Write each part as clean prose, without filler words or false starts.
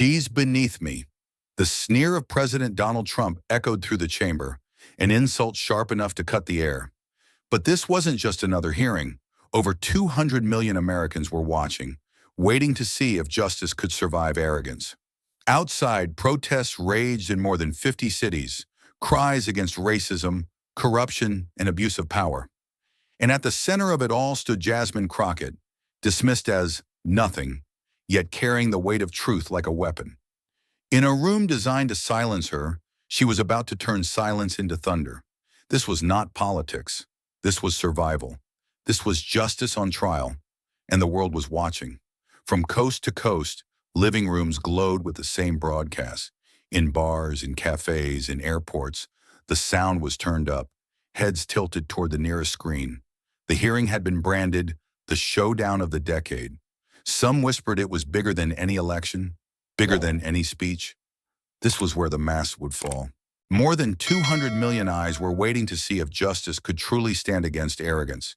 She's beneath me. The sneer of President Donald Trump echoed through the chamber, an insult sharp enough to cut the air. But this wasn't just another hearing. Over 200 million Americans were watching, waiting to see if justice could survive arrogance. Outside, protests raged in more than 50 cities, cries against racism, corruption, and abuse of power. And at the center of it all stood Jasmine Crockett, dismissed as nothing, yet carrying the weight of truth like a weapon. In a room designed to silence her, she was about to turn silence into thunder. This was not politics. This was survival. This was justice on trial, and the world was watching. From coast to coast, living rooms glowed with the same broadcast. In bars, in cafes, in airports, the sound was turned up, heads tilted toward the nearest screen. The hearing had been branded the showdown of the decade. Some whispered it was bigger than any election, bigger than any speech. This was where the mask would fall. More than 200 million eyes were waiting to see if justice could truly stand against arrogance.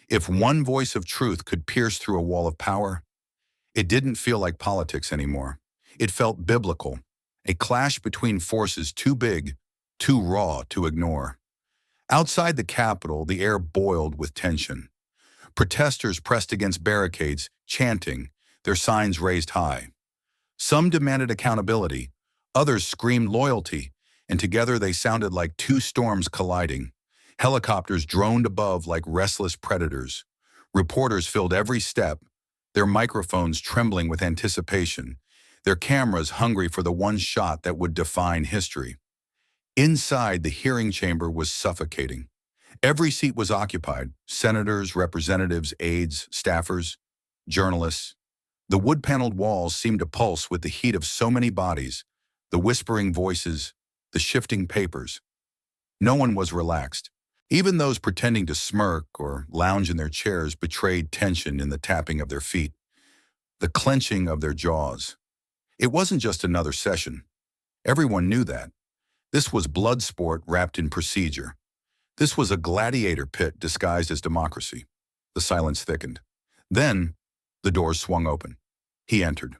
If one voice of truth could pierce through a wall of power. It didn't feel like politics anymore. It felt biblical, a clash between forces too big, too raw to ignore. Outside the Capitol, the air boiled with tension. Protesters pressed against barricades, chanting, their signs raised high. Some demanded accountability, others screamed loyalty, and together they sounded like two storms colliding. Helicopters droned above like restless predators. Reporters filled every step, their microphones trembling with anticipation, their cameras hungry for the one shot that would define history. Inside, the hearing chamber was suffocating. Every seat was occupied: senators, representatives, aides, staffers, journalists. The wood-paneled walls seemed to pulse with the heat of so many bodies, the whispering voices, the shifting papers. No one was relaxed. Even those pretending to smirk or lounge in their chairs betrayed tension in the tapping of their feet, the clenching of their jaws. It wasn't just another session. Everyone knew that. This was blood sport wrapped in procedure. This was a gladiator pit disguised as democracy. The silence thickened. Then, the doors swung open. He entered.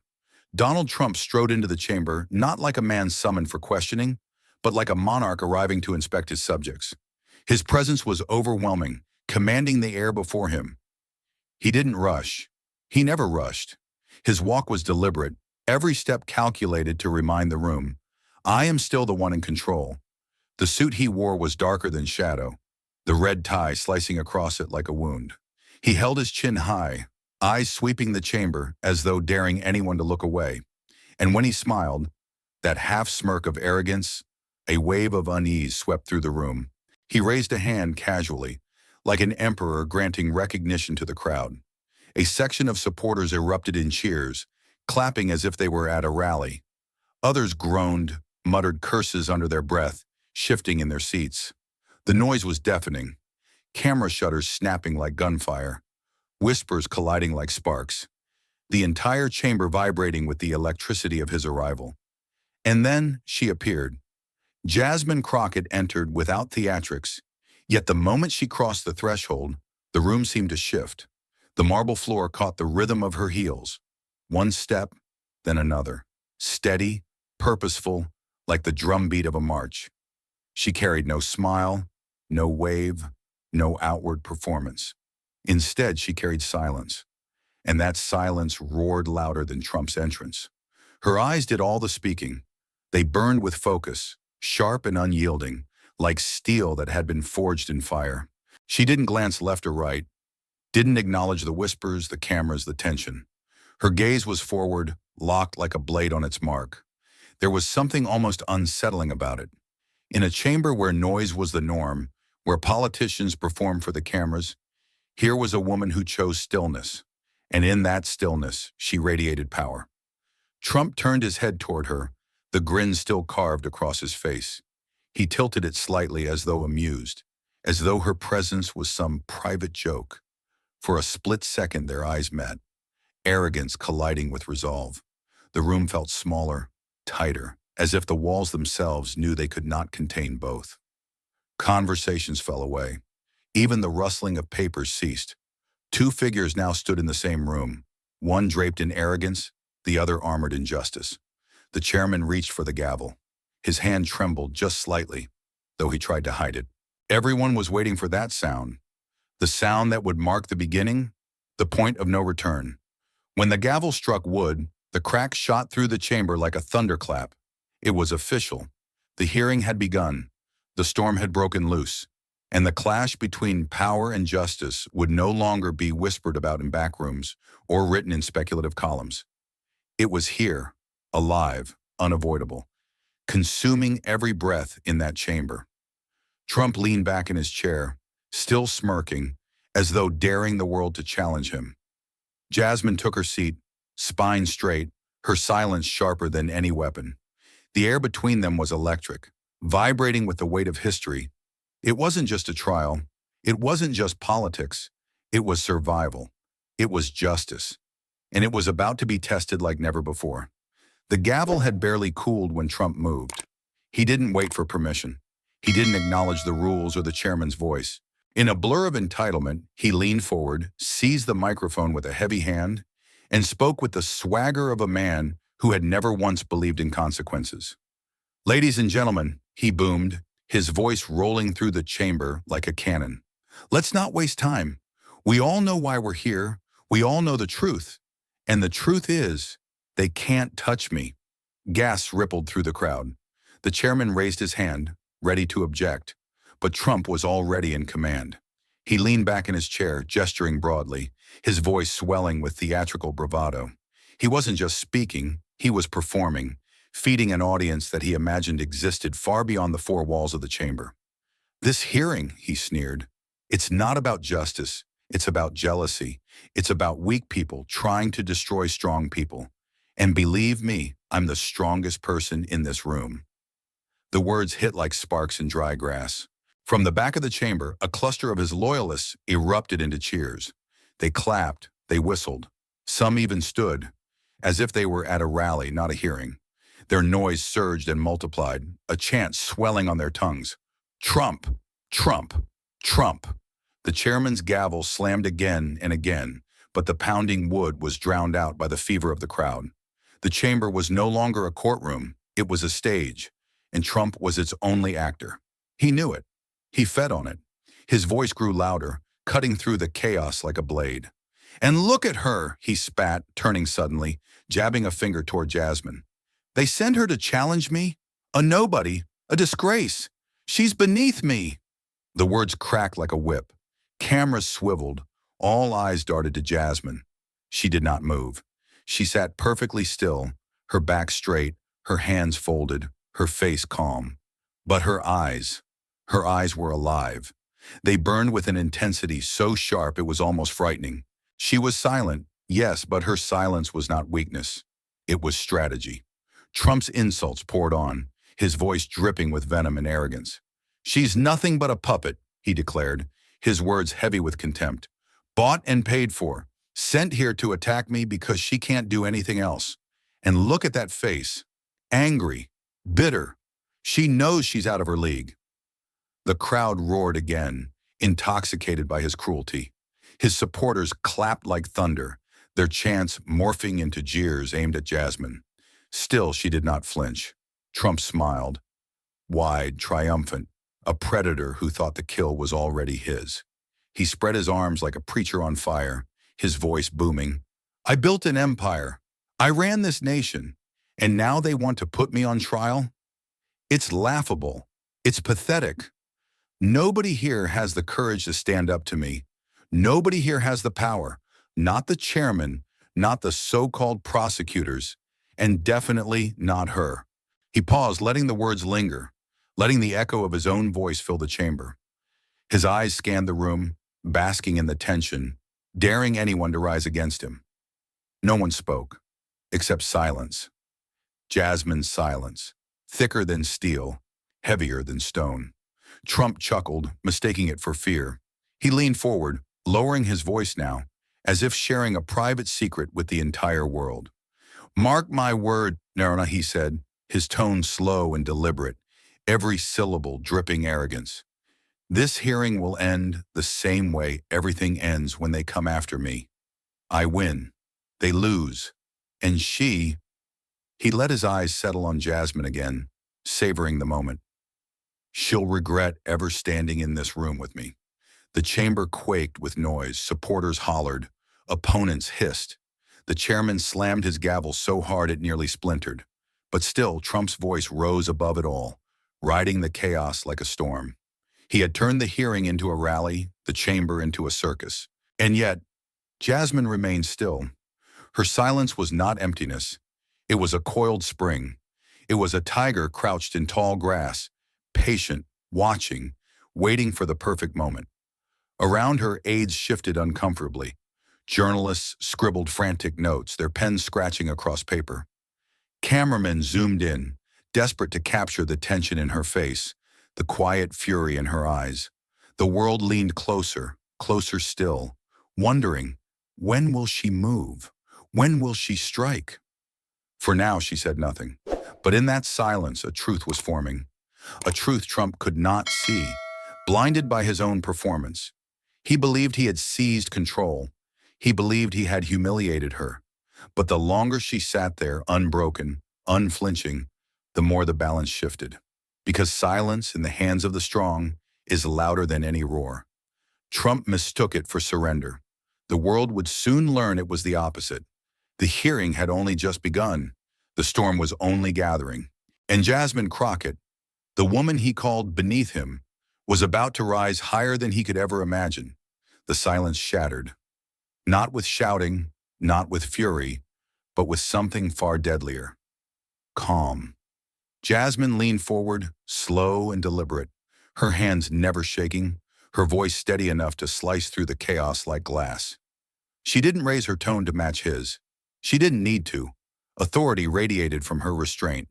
Donald Trump strode into the chamber, not like a man summoned for questioning, but like a monarch arriving to inspect his subjects. His presence was overwhelming, commanding the air before him. He didn't rush. He never rushed. His walk was deliberate, every step calculated to remind the room, I am still the one in control. The suit he wore was darker than shadow, the red tie slicing across it like a wound. He held his chin high, eyes sweeping the chamber as though daring anyone to look away. And when he smiled, that half smirk of arrogance, a wave of unease swept through the room. He raised a hand casually, like an emperor granting recognition to the crowd. A section of supporters erupted in cheers, clapping as if they were at a rally. Others groaned, muttered curses under their breath, shifting in their seats. The noise was deafening, camera shutters snapping like gunfire, whispers colliding like sparks, the entire chamber vibrating with the electricity of his arrival. And then she appeared. Jasmine Crockett entered without theatrics, yet the moment she crossed the threshold, the room seemed to shift. The marble floor caught the rhythm of her heels. One step, then another. Steady, purposeful, like the drumbeat of a march. She carried no smile, no wave, no outward performance. Instead, she carried silence. And that silence roared louder than Trump's entrance. Her eyes did all the speaking. They burned with focus, sharp and unyielding, like steel that had been forged in fire. She didn't glance left or right, didn't acknowledge the whispers, the cameras, the tension. Her gaze was forward, locked like a blade on its mark. There was something almost unsettling about it. In a chamber where noise was the norm, where politicians performed for the cameras, here was a woman who chose stillness, and in that stillness, she radiated power. Trump turned his head toward her, the grin still carved across his face. He tilted it slightly as though amused, as though her presence was some private joke. For a split second their eyes met, arrogance colliding with resolve. The room felt smaller, tighter, as if the walls themselves knew they could not contain both. Conversations fell away. Even the rustling of papers ceased. Two figures now stood in the same room, one draped in arrogance, the other armored in justice. The chairman reached for the gavel. His hand trembled just slightly, though he tried to hide it. Everyone was waiting for that sound, the sound that would mark the beginning, the point of no return. When the gavel struck wood, the crack shot through the chamber like a thunderclap. It was official. The hearing had begun. The storm had broken loose, and the clash between power and justice would no longer be whispered about in back rooms or written in speculative columns. It was here, alive, unavoidable, consuming every breath in that chamber. Trump leaned back in his chair, still smirking, as though daring the world to challenge him. Jasmine took her seat, spine straight, her silence sharper than any weapon. The air between them was electric, vibrating with the weight of history. It wasn't just a trial. It wasn't just politics. It was survival. It was justice. And it was about to be tested like never before. The gavel had barely cooled when Trump moved. He didn't wait for permission. He didn't acknowledge the rules or the chairman's voice. In a blur of entitlement, he leaned forward, seized the microphone with a heavy hand, and spoke with the swagger of a man who had never once believed in consequences. "Ladies and gentlemen," he boomed, his voice rolling through the chamber like a cannon. "Let's not waste time. We all know why we're here. We all know the truth. And the truth is, they can't touch me." Gasps rippled through the crowd. The chairman raised his hand, ready to object, but Trump was already in command. He leaned back in his chair, gesturing broadly, his voice swelling with theatrical bravado. He wasn't just speaking, he was performing, feeding an audience that he imagined existed far beyond the four walls of the chamber. "This hearing," he sneered, "it's not about justice, it's about jealousy. It's about weak people trying to destroy strong people. And believe me, I'm the strongest person in this room." The words hit like sparks in dry grass. From the back of the chamber, a cluster of his loyalists erupted into cheers. They clapped, they whistled. Some even stood, as if they were at a rally, not a hearing. Their noise surged and multiplied, a chant swelling on their tongues. "Trump! Trump! Trump!" The chairman's gavel slammed again and again, but the pounding wood was drowned out by the fever of the crowd. The chamber was no longer a courtroom, it was a stage, and Trump was its only actor. He knew it. He fed on it. His voice grew louder, cutting through the chaos like a blade. "And look at her," he spat, turning suddenly, jabbing a finger toward Jasmine. "They send her to challenge me? A nobody, a disgrace. She's beneath me." The words cracked like a whip. Cameras swiveled. All eyes darted to Jasmine. She did not move. She sat perfectly still, her back straight, her hands folded, her face calm. But her eyes were alive. They burned with an intensity so sharp it was almost frightening. She was silent, yes, but her silence was not weakness. It was strategy. Trump's insults poured on, his voice dripping with venom and arrogance. "She's nothing but a puppet," he declared, his words heavy with contempt. "Bought and paid for, sent here to attack me because she can't do anything else. And look at that face. Angry, bitter. She knows she's out of her league." The crowd roared again, intoxicated by his cruelty. His supporters clapped like thunder, their chants morphing into jeers aimed at Jasmine. Still, she did not flinch. Trump smiled, wide, triumphant, a predator who thought the kill was already his. He spread his arms like a preacher on fire, his voice booming. "I built an empire. I ran this nation. And now they want to put me on trial? It's laughable. It's pathetic. Nobody here has the courage to stand up to me. Nobody here has the power. Not the chairman, not the so-called prosecutors, and definitely not her." He paused, letting the words linger, letting the echo of his own voice fill the chamber. His eyes scanned the room, basking in the tension, daring anyone to rise against him. No one spoke, except silence. Jasmine's silence, thicker than steel, heavier than stone. Trump chuckled, mistaking it for fear. He leaned forward, lowering his voice now, as if sharing a private secret with the entire world. "Mark my word, Narrate," he said, his tone slow and deliberate, every syllable dripping arrogance. "This hearing will end the same way everything ends when they come after me. I win. They lose. And she..." He let his eyes settle on Jasmine again, savoring the moment. She'll regret ever standing in this room with me. The chamber quaked with noise, supporters hollered, opponents hissed. The chairman slammed his gavel so hard it nearly splintered. But still, Trump's voice rose above it all, riding the chaos like a storm. He had turned the hearing into a rally, the chamber into a circus. And yet, Jasmine remained still. Her silence was not emptiness. It was a coiled spring. It was a tiger crouched in tall grass, patient, watching, waiting for the perfect moment. Around her, aides shifted uncomfortably. Journalists scribbled frantic notes, their pens scratching across paper. Cameramen zoomed in, desperate to capture the tension in her face, the quiet fury in her eyes. The world leaned closer, closer still, wondering, when will she move? When will she strike? For now, she said nothing. But in that silence, a truth was forming. A truth Trump could not see, blinded by his own performance. He believed he had seized control. He believed he had humiliated her. But the longer she sat there, unbroken, unflinching, the more the balance shifted. Because silence in the hands of the strong is louder than any roar. Trump mistook it for surrender. The world would soon learn it was the opposite. The hearing had only just begun. The storm was only gathering. And Jasmine Crockett, the woman he called beneath him, was about to rise higher than he could ever imagine. The silence shattered. Not with shouting, not with fury, but with something far deadlier. Calm. Jasmine leaned forward, slow and deliberate, her hands never shaking, her voice steady enough to slice through the chaos like glass. She didn't raise her tone to match his. She didn't need to. Authority radiated from her restraint.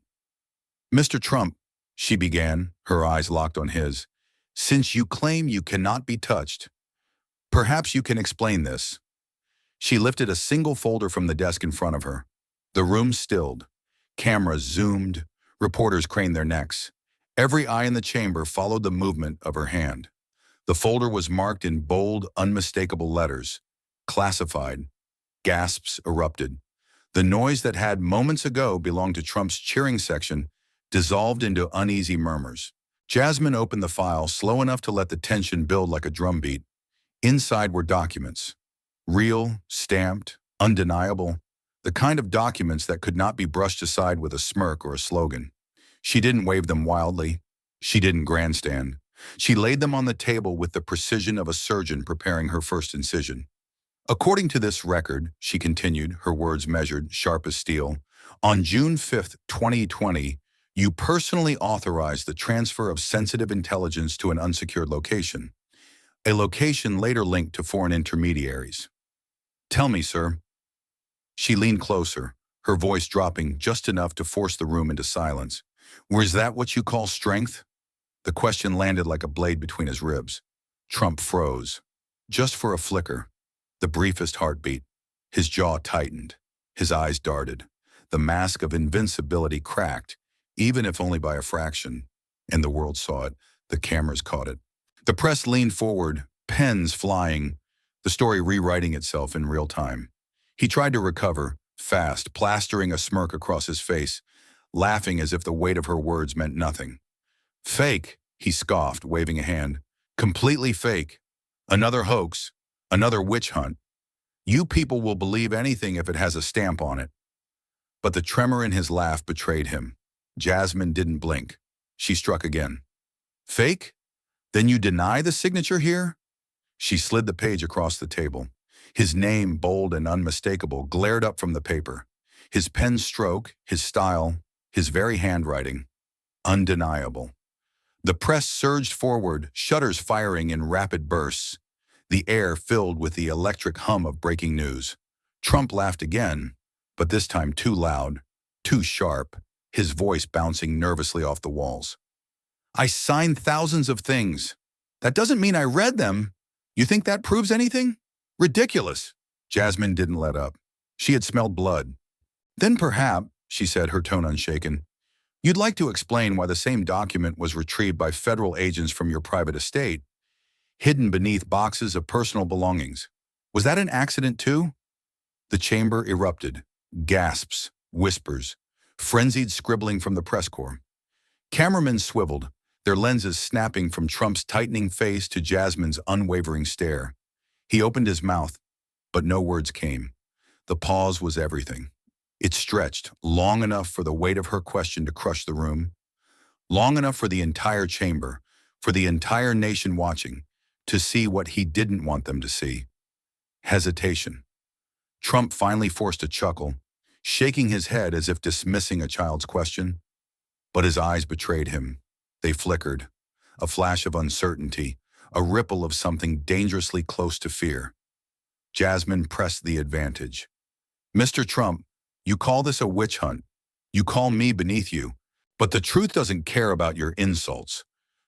"Mr. Trump," she began, her eyes locked on his, "since you claim you cannot be touched, perhaps you can explain this." She lifted a single folder from the desk in front of her. The room stilled. Cameras zoomed. Reporters craned their necks. Every eye in the chamber followed the movement of her hand. The folder was marked in bold, unmistakable letters. Classified. Gasps erupted. The noise that had moments ago belonged to Trump's cheering section dissolved into uneasy murmurs. Jasmine opened the file slow enough to let the tension build like a drumbeat. Inside were documents. Real, stamped, undeniable. The kind of documents that could not be brushed aside with a smirk or a slogan. She didn't wave them wildly. She didn't grandstand. She laid them on the table with the precision of a surgeon preparing her first incision. "According to this record," she continued, her words measured, sharp as steel, "on June 5th, 2020, you personally authorized the transfer of sensitive intelligence to an unsecured location, a location later linked to foreign intermediaries. Tell me, sir." She leaned closer, her voice dropping just enough to force the room into silence. "Was that what you call strength?" The question landed like a blade between his ribs. Trump froze. Just for a flicker. The briefest heartbeat. His jaw tightened. His eyes darted. The mask of invincibility cracked, even if only by a fraction. And the world saw it. The cameras caught it. The press leaned forward, pens flying, the story rewriting itself in real time. He tried to recover, fast, plastering a smirk across his face, laughing as if the weight of her words meant nothing. "Fake," he scoffed, waving a hand. "Completely fake. Another hoax. Another witch hunt. You people will believe anything if it has a stamp on it." But the tremor in his laugh betrayed him. Jasmine didn't blink. She struck again. "Fake? Then you deny the signature here?" She slid the page across the table. His name, bold and unmistakable, glared up from the paper. His pen stroke, his style, his very handwriting. Undeniable. The press surged forward, shutters firing in rapid bursts. The air filled with the electric hum of breaking news. Trump laughed again, but this time too loud, too sharp, his voice bouncing nervously off the walls. "I signed thousands of things. That doesn't mean I read them. You think that proves anything? Ridiculous." Jasmine didn't let up. She had smelled blood. "Then perhaps," she said, her tone unshaken, "you'd like to explain why the same document was retrieved by federal agents from your private estate, hidden beneath boxes of personal belongings. Was that an accident too?" The chamber erupted. Gasps, whispers. frenzied scribbling from the press corps. Cameramen swiveled, their lenses snapping from Trump's tightening face to Jasmine's unwavering stare. He opened his mouth, but no words came. The pause was everything. It stretched long enough for the weight of her question to crush the room, long enough for the entire chamber, for the entire nation watching, to see what he didn't want them to see. Hesitation. Trump finally forced a chuckle, shaking his head as if dismissing a child's question. But his eyes betrayed him. They flickered, a flash of uncertainty, a ripple of something dangerously close to fear. Jasmine pressed the advantage. "Mr. Trump, you call this a witch hunt. You call me beneath you. But the truth doesn't care about your insults.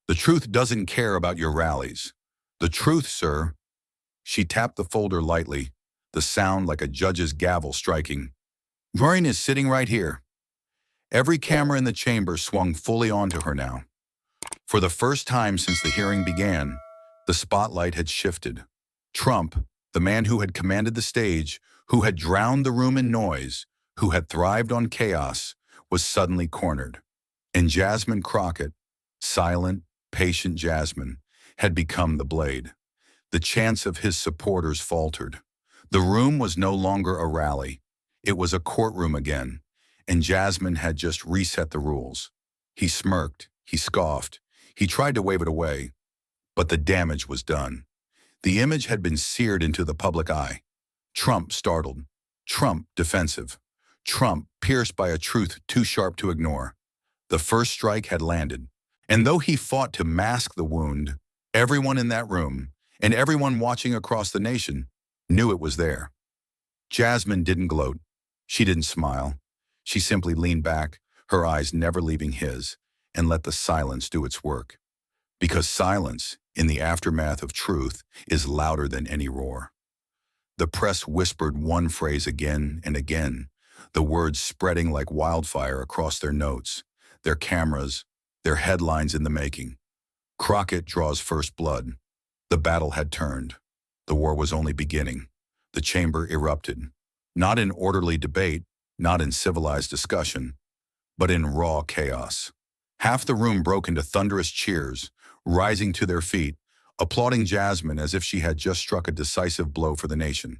The truth doesn't care about your rallies. The truth, sir." She tapped the folder lightly, the sound like a judge's gavel striking. "Maureen is sitting right here." Every camera in the chamber swung fully onto her now. For the first time since the hearing began, the spotlight had shifted. Trump, the man who had commanded the stage, who had drowned the room in noise, who had thrived on chaos, was suddenly cornered. And Jasmine Crockett, silent, patient Jasmine, had become the blade. The chants of his supporters faltered. The room was no longer a rally. It was a courtroom again, and Jasmine had just reset the rules. He smirked, he scoffed, he tried to wave it away, but the damage was done. The image had been seared into the public eye. Trump startled, Trump defensive, Trump pierced by a truth too sharp to ignore. The first strike had landed, and though he fought to mask the wound, everyone in that room, and everyone watching across the nation, knew it was there. Jasmine didn't gloat. She didn't smile. She simply leaned back, her eyes never leaving his, and let the silence do its work. Because silence, in the aftermath of truth, is louder than any roar. The press whispered one phrase again and again, the words spreading like wildfire across their notes, their cameras, their headlines in the making. Crockett draws first blood. The battle had turned. The war was only beginning. The chamber erupted, not in orderly debate, not in civilized discussion, but in raw chaos. Half the room broke into thunderous cheers, rising to their feet, applauding Jasmine as if she had just struck a decisive blow for the nation.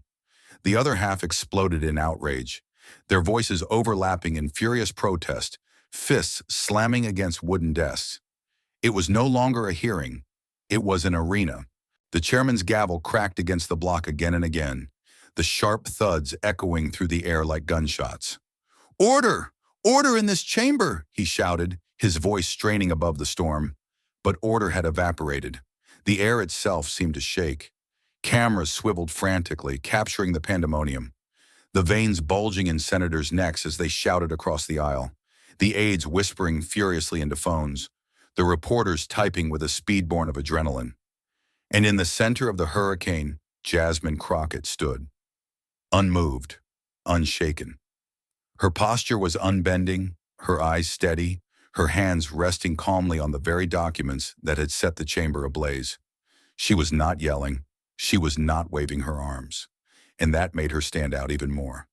The other half exploded in outrage, their voices overlapping in furious protest, fists slamming against wooden desks. It was no longer a hearing. It was an arena. The chairman's gavel cracked against the block again and again, the sharp thuds echoing through the air like gunshots. "Order! Order in this chamber!" he shouted, his voice straining above the storm. But order had evaporated. The air itself seemed to shake. Cameras swiveled frantically, capturing the pandemonium. The veins bulging in senators' necks as they shouted across the aisle. The aides whispering furiously into phones. The reporters typing with a speed born of adrenaline. And in the center of the hurricane, Jasmine Crockett stood. Unmoved, unshaken. Her posture was unbending, her eyes steady, her hands resting calmly on the very documents that had set the chamber ablaze. She was not yelling, she was not waving her arms, and that made her stand out even more.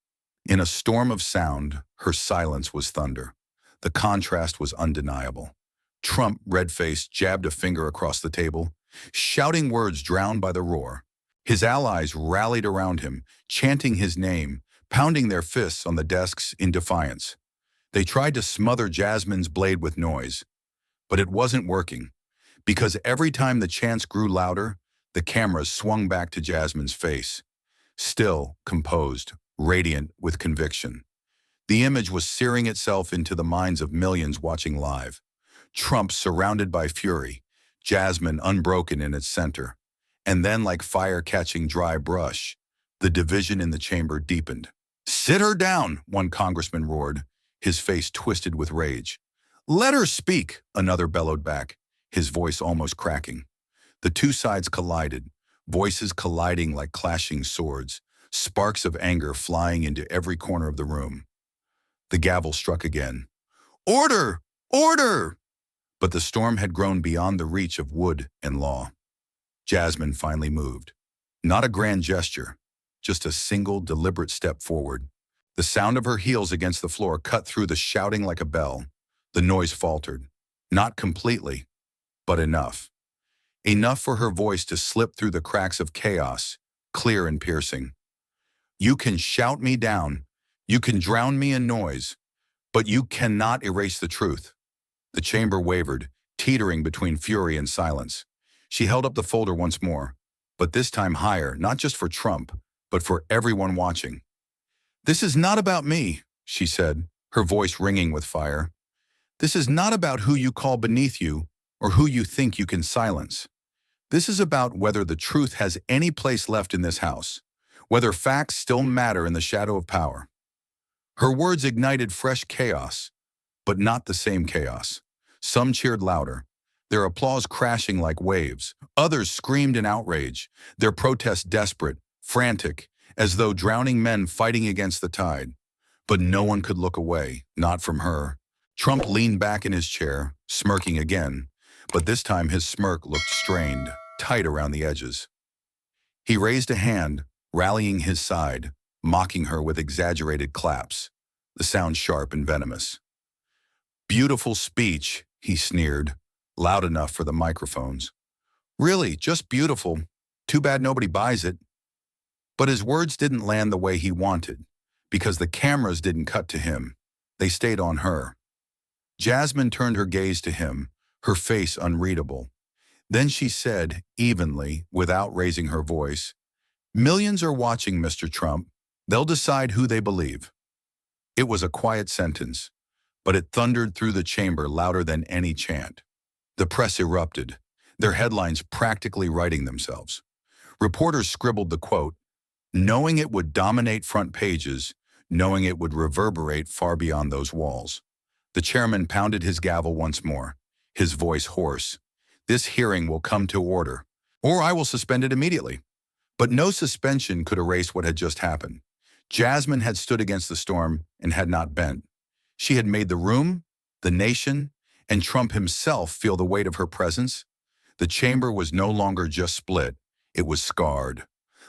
In a storm of sound, her silence was thunder. The contrast was undeniable. Trump, red-faced, jabbed a finger across the table, shouting words drowned by the roar. His allies rallied around him, chanting his name, pounding their fists on the desks in defiance. They tried to smother Jasmine's blade with noise, but it wasn't working, because every time the chants grew louder, the cameras swung back to Jasmine's face, still, composed, radiant with conviction. The image was searing itself into the minds of millions watching live. Trump surrounded by fury, Jasmine unbroken in its center. And then, like fire catching dry brush, the division in the chamber deepened. "Sit her down," one congressman roared, his face twisted with rage. "Let her speak," another bellowed back, his voice almost cracking. The two sides collided, voices colliding like clashing swords, sparks of anger flying into every corner of the room. The gavel struck again. "Order! Order!" But the storm had grown beyond the reach of wood and law. Jasmine finally moved. Not a grand gesture, just a single deliberate step forward. The sound of her heels against the floor cut through the shouting like a bell. The noise faltered. Not completely, but enough. Enough for her voice to slip through the cracks of chaos, clear and piercing. You can shout me down. You can drown me in noise. But you cannot erase the truth. The chamber wavered, teetering between fury and silence. She held up the folder once more, but this time higher, not just for Trump, but for everyone watching. This is not about me, she said, her voice ringing with fire. This is not about who you call beneath you or who you think you can silence. This is about whether the truth has any place left in this house, whether facts still matter in the shadow of power. Her words ignited fresh chaos, but not the same chaos. Some cheered louder, their applause crashing like waves. Others screamed in outrage, their protest desperate, frantic, as though drowning men fighting against the tide. But no one could look away, not from her. Trump leaned back in his chair, smirking again, but this time his smirk looked strained, tight around the edges. He raised a hand, rallying his side, mocking her with exaggerated claps, the sound sharp and venomous. Beautiful speech, he sneered, loud enough for the microphones. Really, just beautiful. Too bad nobody buys it. But his words didn't land the way he wanted, because the cameras didn't cut to him. They stayed on her. Jasmine turned her gaze to him, her face unreadable. Then she said, evenly, without raising her voice, "Millions are watching, Mr. Trump. They'll decide who they believe." It was a quiet sentence, but it thundered through the chamber louder than any chant. The press erupted, their headlines practically writing themselves. Reporters scribbled the quote, knowing it would dominate front pages, knowing it would reverberate far beyond those walls. The chairman pounded his gavel once more, his voice hoarse. "This hearing will come to order, or I will suspend it immediately." But no suspension could erase what had just happened. Jasmine had stood against the storm and had not bent. She had made the room, the nation, and Trump himself feel the weight of her presence. The chamber was no longer just split, it was scarred.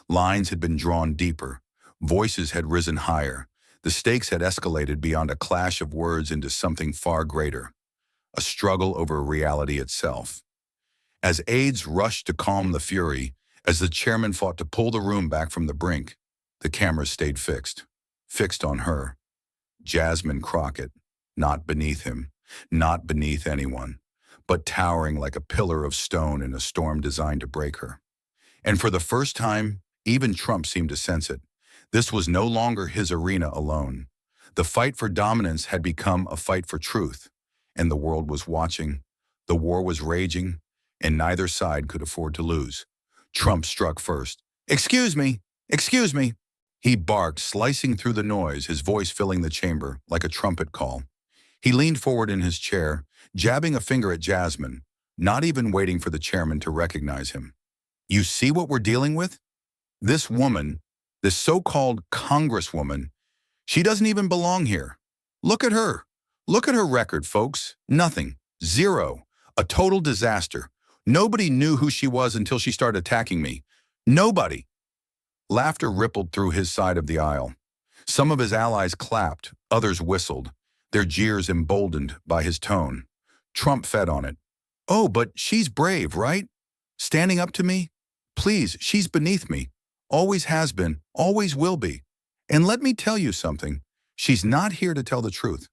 Lines had been drawn deeper, voices had risen higher, the stakes had escalated beyond a clash of words into something far greater, a struggle over reality itself. As aides rushed to calm the fury, as the chairman fought to pull the room back from the brink, the cameras stayed fixed on her. Jasmine Crockett, not beneath him, not beneath anyone, but towering like a pillar of stone in a storm designed to break her. And for the first time, even Trump seemed to sense it. This was no longer his arena alone. The fight for dominance had become a fight for truth, and the world was watching. The war was raging, and neither side could afford to lose. Trump struck first. "Excuse me, excuse me," he barked, slicing through the noise, his voice filling the chamber like a trumpet call. He leaned forward in his chair, jabbing a finger at Jasmine, not even waiting for the chairman to recognize him. "You see what we're dealing with? This woman, this so-called congresswoman, she doesn't even belong here. Look at her. Look at her record, folks. Nothing. Zero. A total disaster. Nobody knew who she was until she started attacking me. Nobody." Laughter rippled through his side of the aisle. Some of his allies clapped, others whistled, their jeers emboldened by his tone. Trump fed on it. "Oh, but she's brave, right? Standing up to me? Please, she's beneath me. Always has been, always will be. And let me tell you something. She's not here to tell the truth.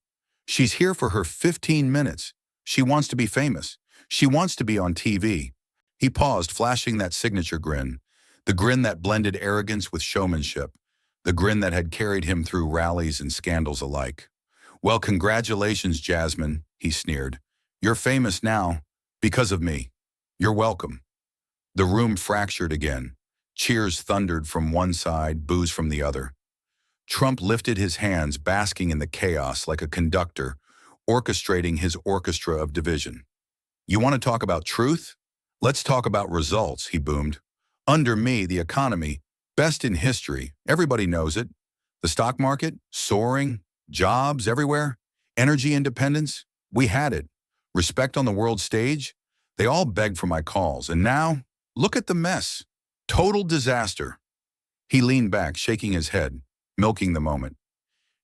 She's here for her 15 minutes. She wants to be famous. She wants to be on TV." He paused, flashing that signature grin, the grin that blended arrogance with showmanship, the grin that had carried him through rallies and scandals alike. "Well, congratulations, Jasmine," he sneered. "You're famous now, because of me. You're welcome." The room fractured again. Cheers thundered from one side, boos from the other. Trump lifted his hands, basking in the chaos like a conductor, orchestrating his orchestra of division. "You want to talk about truth? Let's talk about results," he boomed. "Under me, the economy, best in history, everybody knows it. The stock market, soaring, jobs everywhere, energy independence, we had it. Respect on the world stage, they all begged for my calls. And now, look at the mess. Total disaster." He leaned back, shaking his head, milking the moment.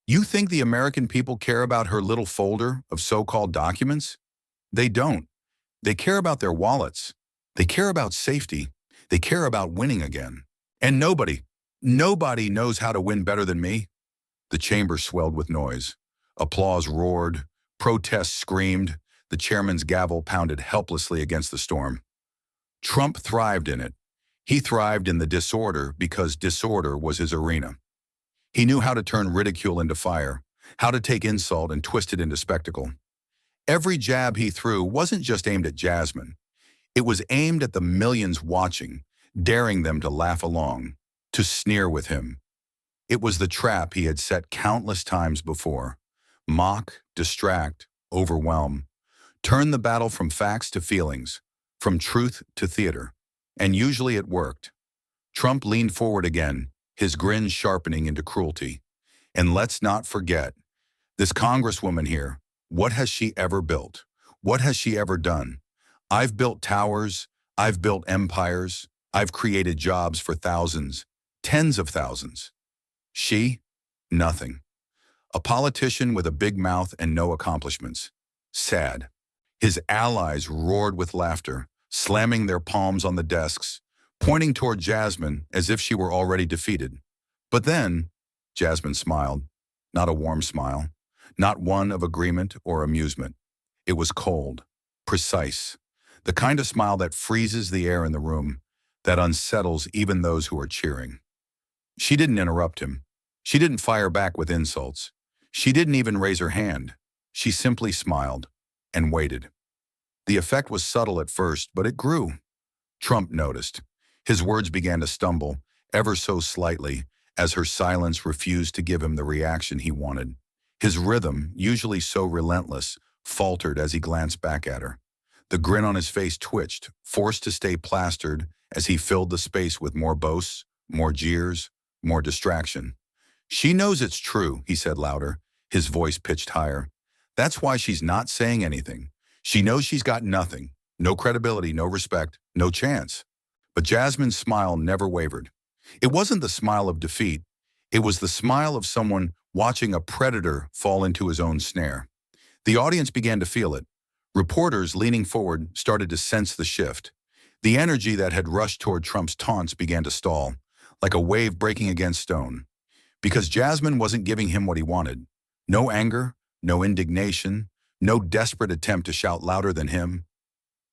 You think the American people care about her little folder of so-called documents? They don't. They care about their wallets. They care about safety. They care about winning again. And nobody knows how to win better than me. The chamber swelled with noise. Applause roared. Protests screamed. The chairman's gavel pounded helplessly against the storm. Trump thrived in it. He thrived in the disorder because disorder was his arena. He knew how to turn ridicule into fire, how to take insult and twist it into spectacle. Every jab he threw wasn't just aimed at Jasmine. It was aimed at the millions watching, daring them to laugh along, to sneer with him. It was the trap he had set countless times before. Mock, distract, overwhelm. Turn the battle from facts to feelings, from truth to theater. And usually it worked. Trump leaned forward again, his grin sharpening into cruelty. And let's not forget, this congresswoman here, what has she ever built? What has she ever done? I've built towers, I've built empires, I've created jobs for thousands, tens of thousands. She? Nothing. A politician with a big mouth and no accomplishments. Sad. His allies roared with laughter, slamming their palms on the desks, pointing toward Jasmine as if she were already defeated. But then, Jasmine smiled, not a warm smile, not one of agreement or amusement. It was cold, precise, the kind of smile that freezes the air in the room, that unsettles even those who are cheering. She didn't interrupt him. She didn't fire back with insults. She didn't even raise her hand. She simply smiled and waited. The effect was subtle at first, but it grew. Trump noticed. His words began to stumble, ever so slightly, as her silence refused to give him the reaction he wanted. His rhythm, usually so relentless, faltered as he glanced back at her. The grin on his face twitched, forced to stay plastered as he filled the space with more boasts, more jeers, more distraction. She knows it's true, he said louder, his voice pitched higher. That's why she's not saying anything. She knows she's got nothing, no credibility, no respect, no chance. But Jasmine's smile never wavered. It wasn't the smile of defeat. It was the smile of someone watching a predator fall into his own snare. The audience began to feel it. Reporters leaning forward started to sense the shift. The energy that had rushed toward Trump's taunts began to stall, like a wave breaking against stone. Because Jasmine wasn't giving him what he wanted. No anger, no indignation, no desperate attempt to shout louder than him.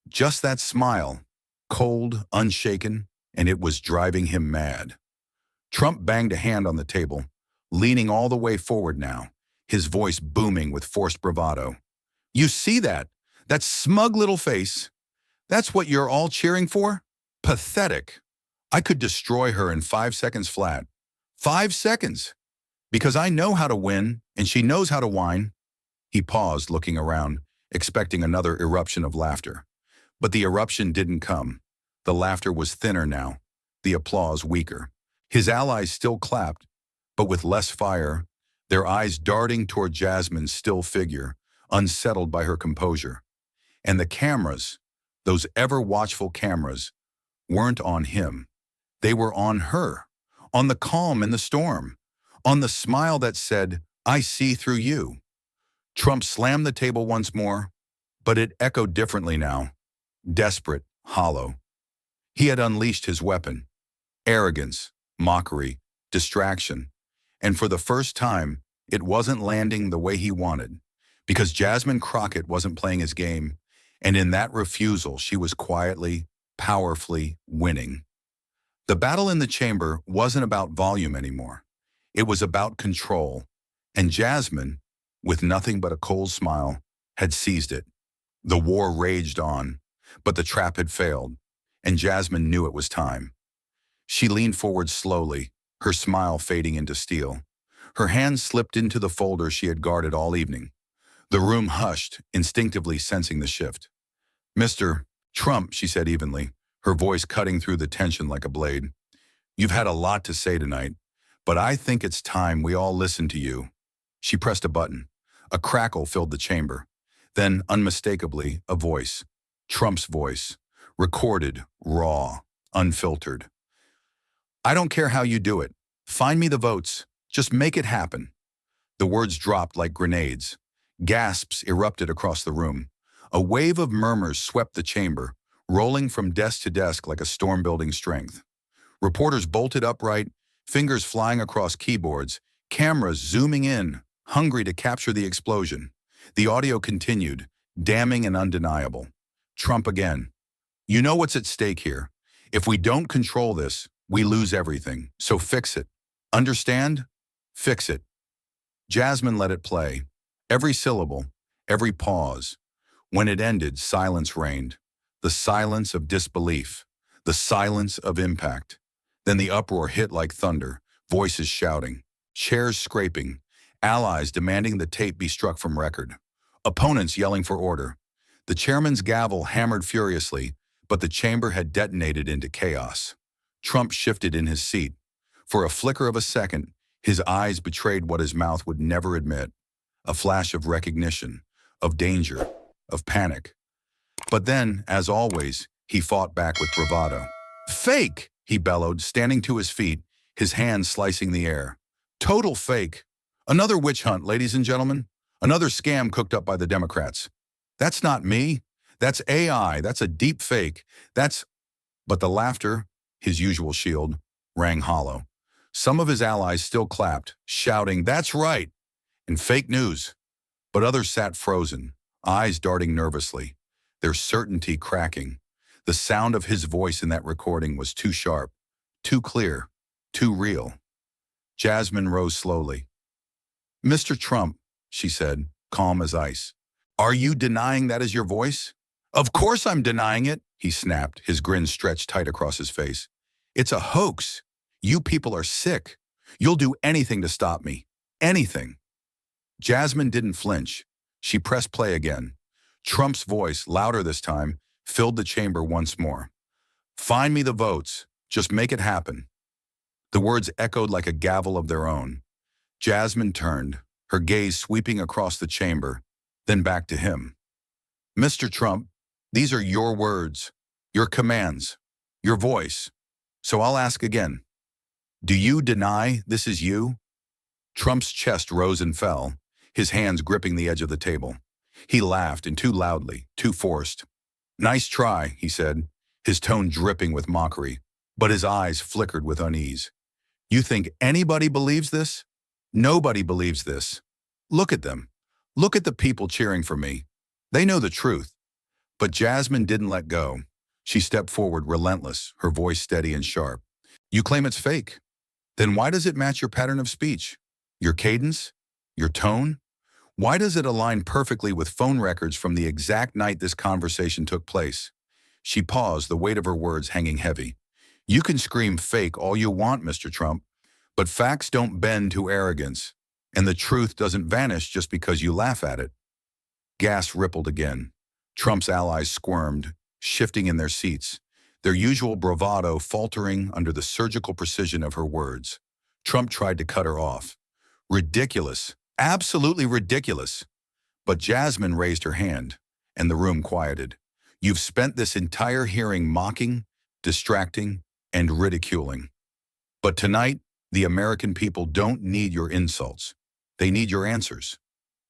Just that smile, cold, unshaken, and it was driving him mad. Trump banged a hand on the table, leaning all the way forward now, his voice booming with forced bravado. You see that? That smug little face? That's what you're all cheering for? Pathetic. I could destroy her in 5 seconds flat. 5 seconds. Because I know how to win, and she knows how to whine. He paused, looking around, expecting another eruption of laughter. But the eruption didn't come. The laughter was thinner now, the applause weaker. His allies still clapped, but with less fire, their eyes darting toward Jasmine's still figure, unsettled by her composure. And the cameras, those ever-watchful cameras, weren't on him. They were on her, on the calm in the storm, on the smile that said, I see through you. Trump slammed the table once more, but it echoed differently now, desperate, hollow. He had unleashed his weapon, arrogance, mockery, distraction, and for the first time, it wasn't landing the way he wanted, because Jasmine Crockett wasn't playing his game, and in that refusal, she was quietly, powerfully winning. The battle in the chamber wasn't about volume anymore. It was about control, and Jasmine, with nothing but a cold smile, had seized it. The war raged on, but the trap had failed, and Jasmine knew it was time. She leaned forward slowly, her smile fading into steel. Her hand slipped into the folder she had guarded all evening. The room hushed, instinctively sensing the shift. Mr. Trump, she said evenly, her voice cutting through the tension like a blade. You've had a lot to say tonight, but I think it's time we all listen to you. She pressed a button. A crackle filled the chamber. Then, unmistakably, a voice. Trump's voice. Recorded, raw, unfiltered. I don't care how you do it. Find me the votes. Just make it happen. The words dropped like grenades. Gasps erupted across the room. A wave of murmurs swept the chamber, rolling from desk to desk like a storm building strength. Reporters bolted upright, fingers flying across keyboards, cameras zooming in, hungry to capture the explosion. The audio continued, damning and undeniable. Trump again. You know what's at stake here. If we don't control this, we lose everything. So fix it. Understand? Fix it. Jasmine let it play. Every syllable, every pause. When it ended, silence reigned. The silence of disbelief. The silence of impact. Then the uproar hit like thunder, voices shouting, chairs scraping, allies demanding the tape be struck from record, opponents yelling for order. The chairman's gavel hammered furiously, but the chamber had detonated into chaos. Trump shifted in his seat. For a flicker of a second, his eyes betrayed what his mouth would never admit, a flash of recognition, of danger, of panic. But then, as always, he fought back with bravado. Fake! He bellowed, standing to his feet, his hands slicing the air. Total fake. Another witch hunt, ladies and gentlemen. Another scam cooked up by the Democrats. That's not me. That's AI. That's a deep fake. But the laughter, his usual shield, rang hollow. Some of his allies still clapped, shouting, "That's right!" and fake news. But others sat frozen, eyes darting nervously, their certainty cracking. The sound of his voice in that recording was too sharp, too clear, too real. Jasmine rose slowly. "Mr. Trump," she said, calm as ice, "are you denying that is your voice?" "Of course I'm denying it," he snapped, his grin stretched tight across his face. "It's a hoax. You people are sick. You'll do anything to stop me. Anything." Jasmine didn't flinch. She pressed play again. Trump's voice, louder this time, filled the chamber once more. "Find me the votes. Just make it happen." The words echoed like a gavel of their own. Jasmine turned, her gaze sweeping across the chamber, then back to him. "Mr. Trump, these are your words, your commands, your voice. So I'll ask again. Do you deny this is you?" Trump's chest rose and fell, his hands gripping the edge of the table. He laughed, and too loudly, too forced. "Nice try," he said, his tone dripping with mockery, but his eyes flickered with unease. "You think anybody believes this? Nobody believes this. Look at them. Look at the people cheering for me. They know the truth." But Jasmine didn't let go. She stepped forward, relentless, her voice steady and sharp. "You claim it's fake. Then why does it match your pattern of speech? Your cadence? Your tone? Why does it align perfectly with phone records from the exact night this conversation took place?" She paused, the weight of her words hanging heavy. "You can scream fake all you want, Mr. Trump, but facts don't bend to arrogance, and the truth doesn't vanish just because you laugh at it." Gas rippled again. Trump's allies squirmed, shifting in their seats, their usual bravado faltering under the surgical precision of her words. Trump tried to cut her off. "Ridiculous. Absolutely ridiculous." But Jasmine raised her hand, and the room quieted. "You've spent this entire hearing mocking, distracting, and ridiculing. But tonight, the American people don't need your insults. They need your answers."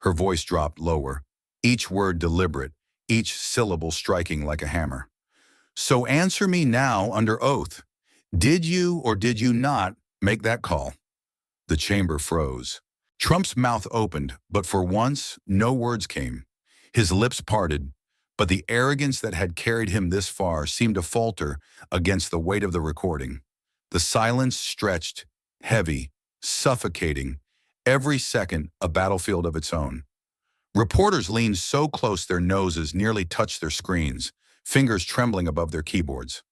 Her voice dropped lower, each word deliberate, each syllable striking like a hammer. "So answer me now under oath. Did you or did you not make that call?" The chamber froze. Trump's mouth opened, but for once, no words came. His lips parted, but the arrogance that had carried him this far seemed to falter against the weight of the recording. The silence stretched, heavy, suffocating, every second a battlefield of its own. Reporters leaned so close their noses nearly touched their screens, fingers trembling above their keyboards.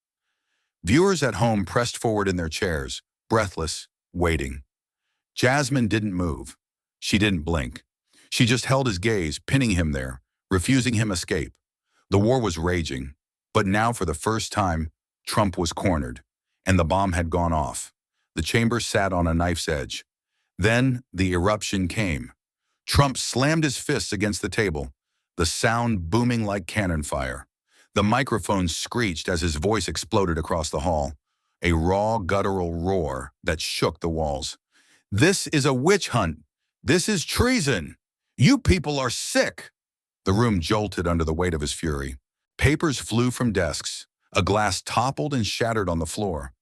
Viewers at home pressed forward in their chairs, breathless, waiting. Jasmine didn't move. She didn't blink. She just held his gaze, pinning him there, refusing him escape. The war was raging, but now for the first time, Trump was cornered, and the bomb had gone off. The chamber sat on a knife's edge. Then the eruption came. Trump slammed his fists against the table, the sound booming like cannon fire. The microphone screeched as his voice exploded across the hall, a raw, guttural roar that shook the walls. "This is a witch hunt. This is treason! You people are sick! The room jolted under the weight of his fury. Papers flew from desks. A glass toppled and shattered on the floor.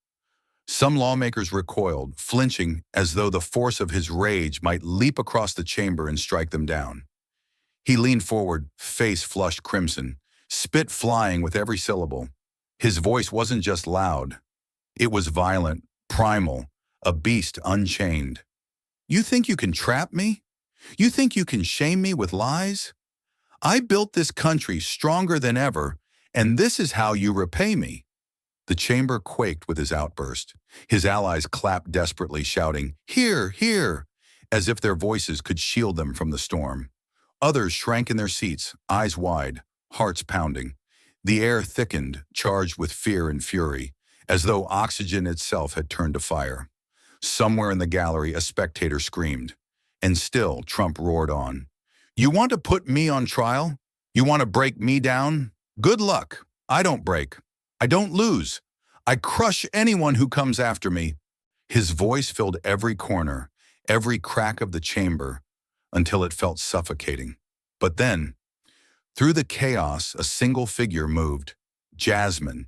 Some lawmakers recoiled, flinching as though the force of his rage might leap across the chamber and strike them down. He leaned forward, face flushed crimson, spit flying with every syllable. His voice wasn't just loud. It was violent, primal, a beast unchained. You think you can trap me? You think you can shame me with lies? I built this country stronger than ever, and this is how you repay me. The chamber quaked with his outburst. His allies clapped desperately, shouting, "Here, here," as if their voices could shield them from the storm. Others shrank in their seats, eyes wide, hearts pounding. The air thickened, charged with fear and fury, as though oxygen itself had turned to fire. Somewhere in the gallery, a spectator screamed. And still, Trump roared on. You want to put me on trial? You want to break me down? Good luck. I don't break. I don't lose. I crush anyone who comes after me. His voice filled every corner, every crack of the chamber, until it felt suffocating. But then, through the chaos, a single figure moved. Jasmine.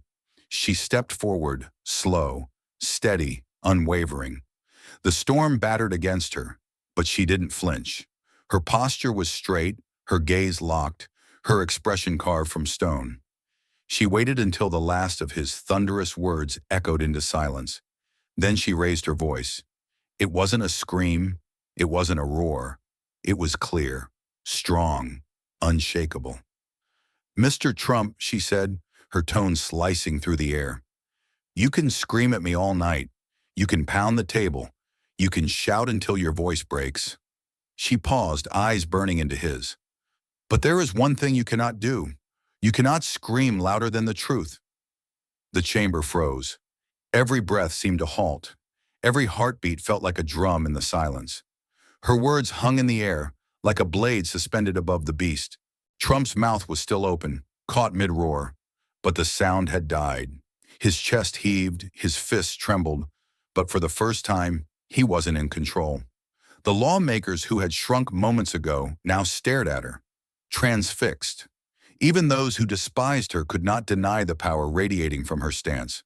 She stepped forward, slow, steady, unwavering. The storm battered against her, but she didn't flinch. Her posture was straight, her gaze locked, her expression carved from stone. She waited until the last of his thunderous words echoed into silence. Then she raised her voice. It wasn't a scream, it wasn't a roar. It was clear, strong, unshakable. Mr. Trump, she said, her tone slicing through the air. You can scream at me all night. You can pound the table. You can shout until your voice breaks. She paused, eyes burning into his. But there is one thing you cannot do. You cannot scream louder than the truth. The chamber froze. Every breath seemed to halt. Every heartbeat felt like a drum in the silence. Her words hung in the air, like a blade suspended above the beast. Trump's mouth was still open, caught mid-roar, but the sound had died. His chest heaved, his fists trembled, but for the first time, he wasn't in control. The lawmakers who had shrunk moments ago now stared at her, transfixed. Even those who despised her could not deny the power radiating from her stance.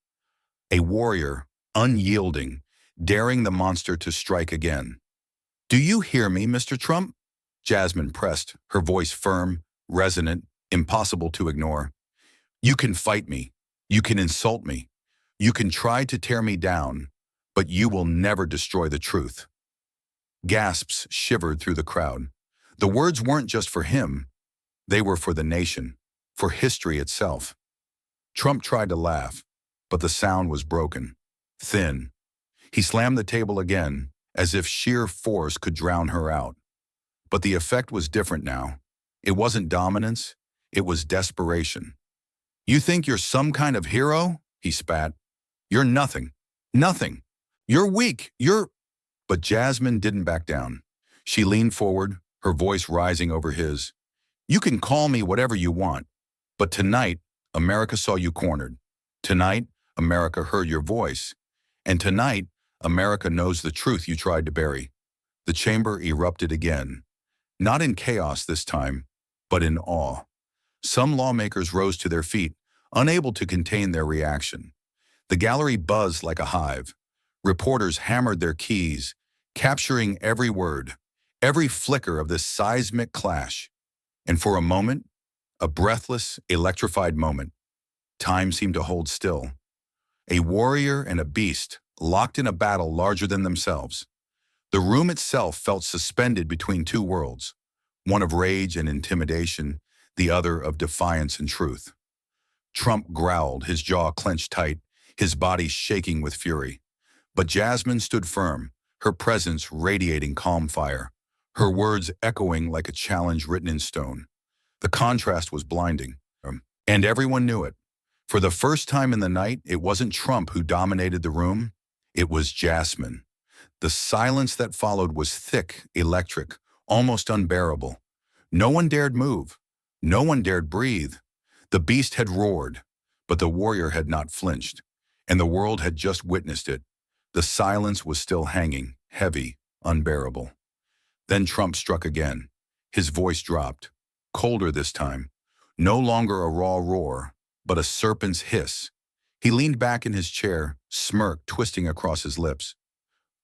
A warrior, unyielding, daring the monster to strike again. Do you hear me, Mr. Trump? Jasmine pressed, her voice firm, resonant, impossible to ignore. You can fight me. You can insult me. You can try to tear me down, but you will never destroy the truth. Gasps shivered through the crowd. The words weren't just for him. They were for the nation, for history itself. Trump tried to laugh, but the sound was broken, thin. He slammed the table again, as if sheer force could drown her out. But the effect was different now. It wasn't dominance, it was desperation. You think you're some kind of hero? He spat. You're nothing. Nothing. You're weak. But Jasmine didn't back down. She leaned forward, her voice rising over his. You can call me whatever you want, but tonight, America saw you cornered. Tonight, America heard your voice. And tonight, America knows the truth you tried to bury. The chamber erupted again. Not in chaos this time, but in awe. Some lawmakers rose to their feet, unable to contain their reaction. The gallery buzzed like a hive. Reporters hammered their keys, capturing every word, every flicker of this seismic clash. And for a moment, a breathless, electrified moment, time seemed to hold still. A warrior and a beast, locked in a battle larger than themselves. The room itself felt suspended between two worlds, one of rage and intimidation, the other of defiance and truth. Trump growled, his jaw clenched tight, his body shaking with fury. But Jasmine stood firm, her presence radiating calm fire, her words echoing like a challenge written in stone. The contrast was blinding, and everyone knew it. For the first time in the night, it wasn't Trump who dominated the room, it was Jasmine. The silence that followed was thick, electric, almost unbearable. No one dared move. No one dared breathe. The beast had roared, but the warrior had not flinched, and the world had just witnessed it. The silence was still hanging, heavy, unbearable. Then Trump struck again. His voice dropped, colder this time. No longer a raw roar, but a serpent's hiss. He leaned back in his chair, smirk twisting across his lips.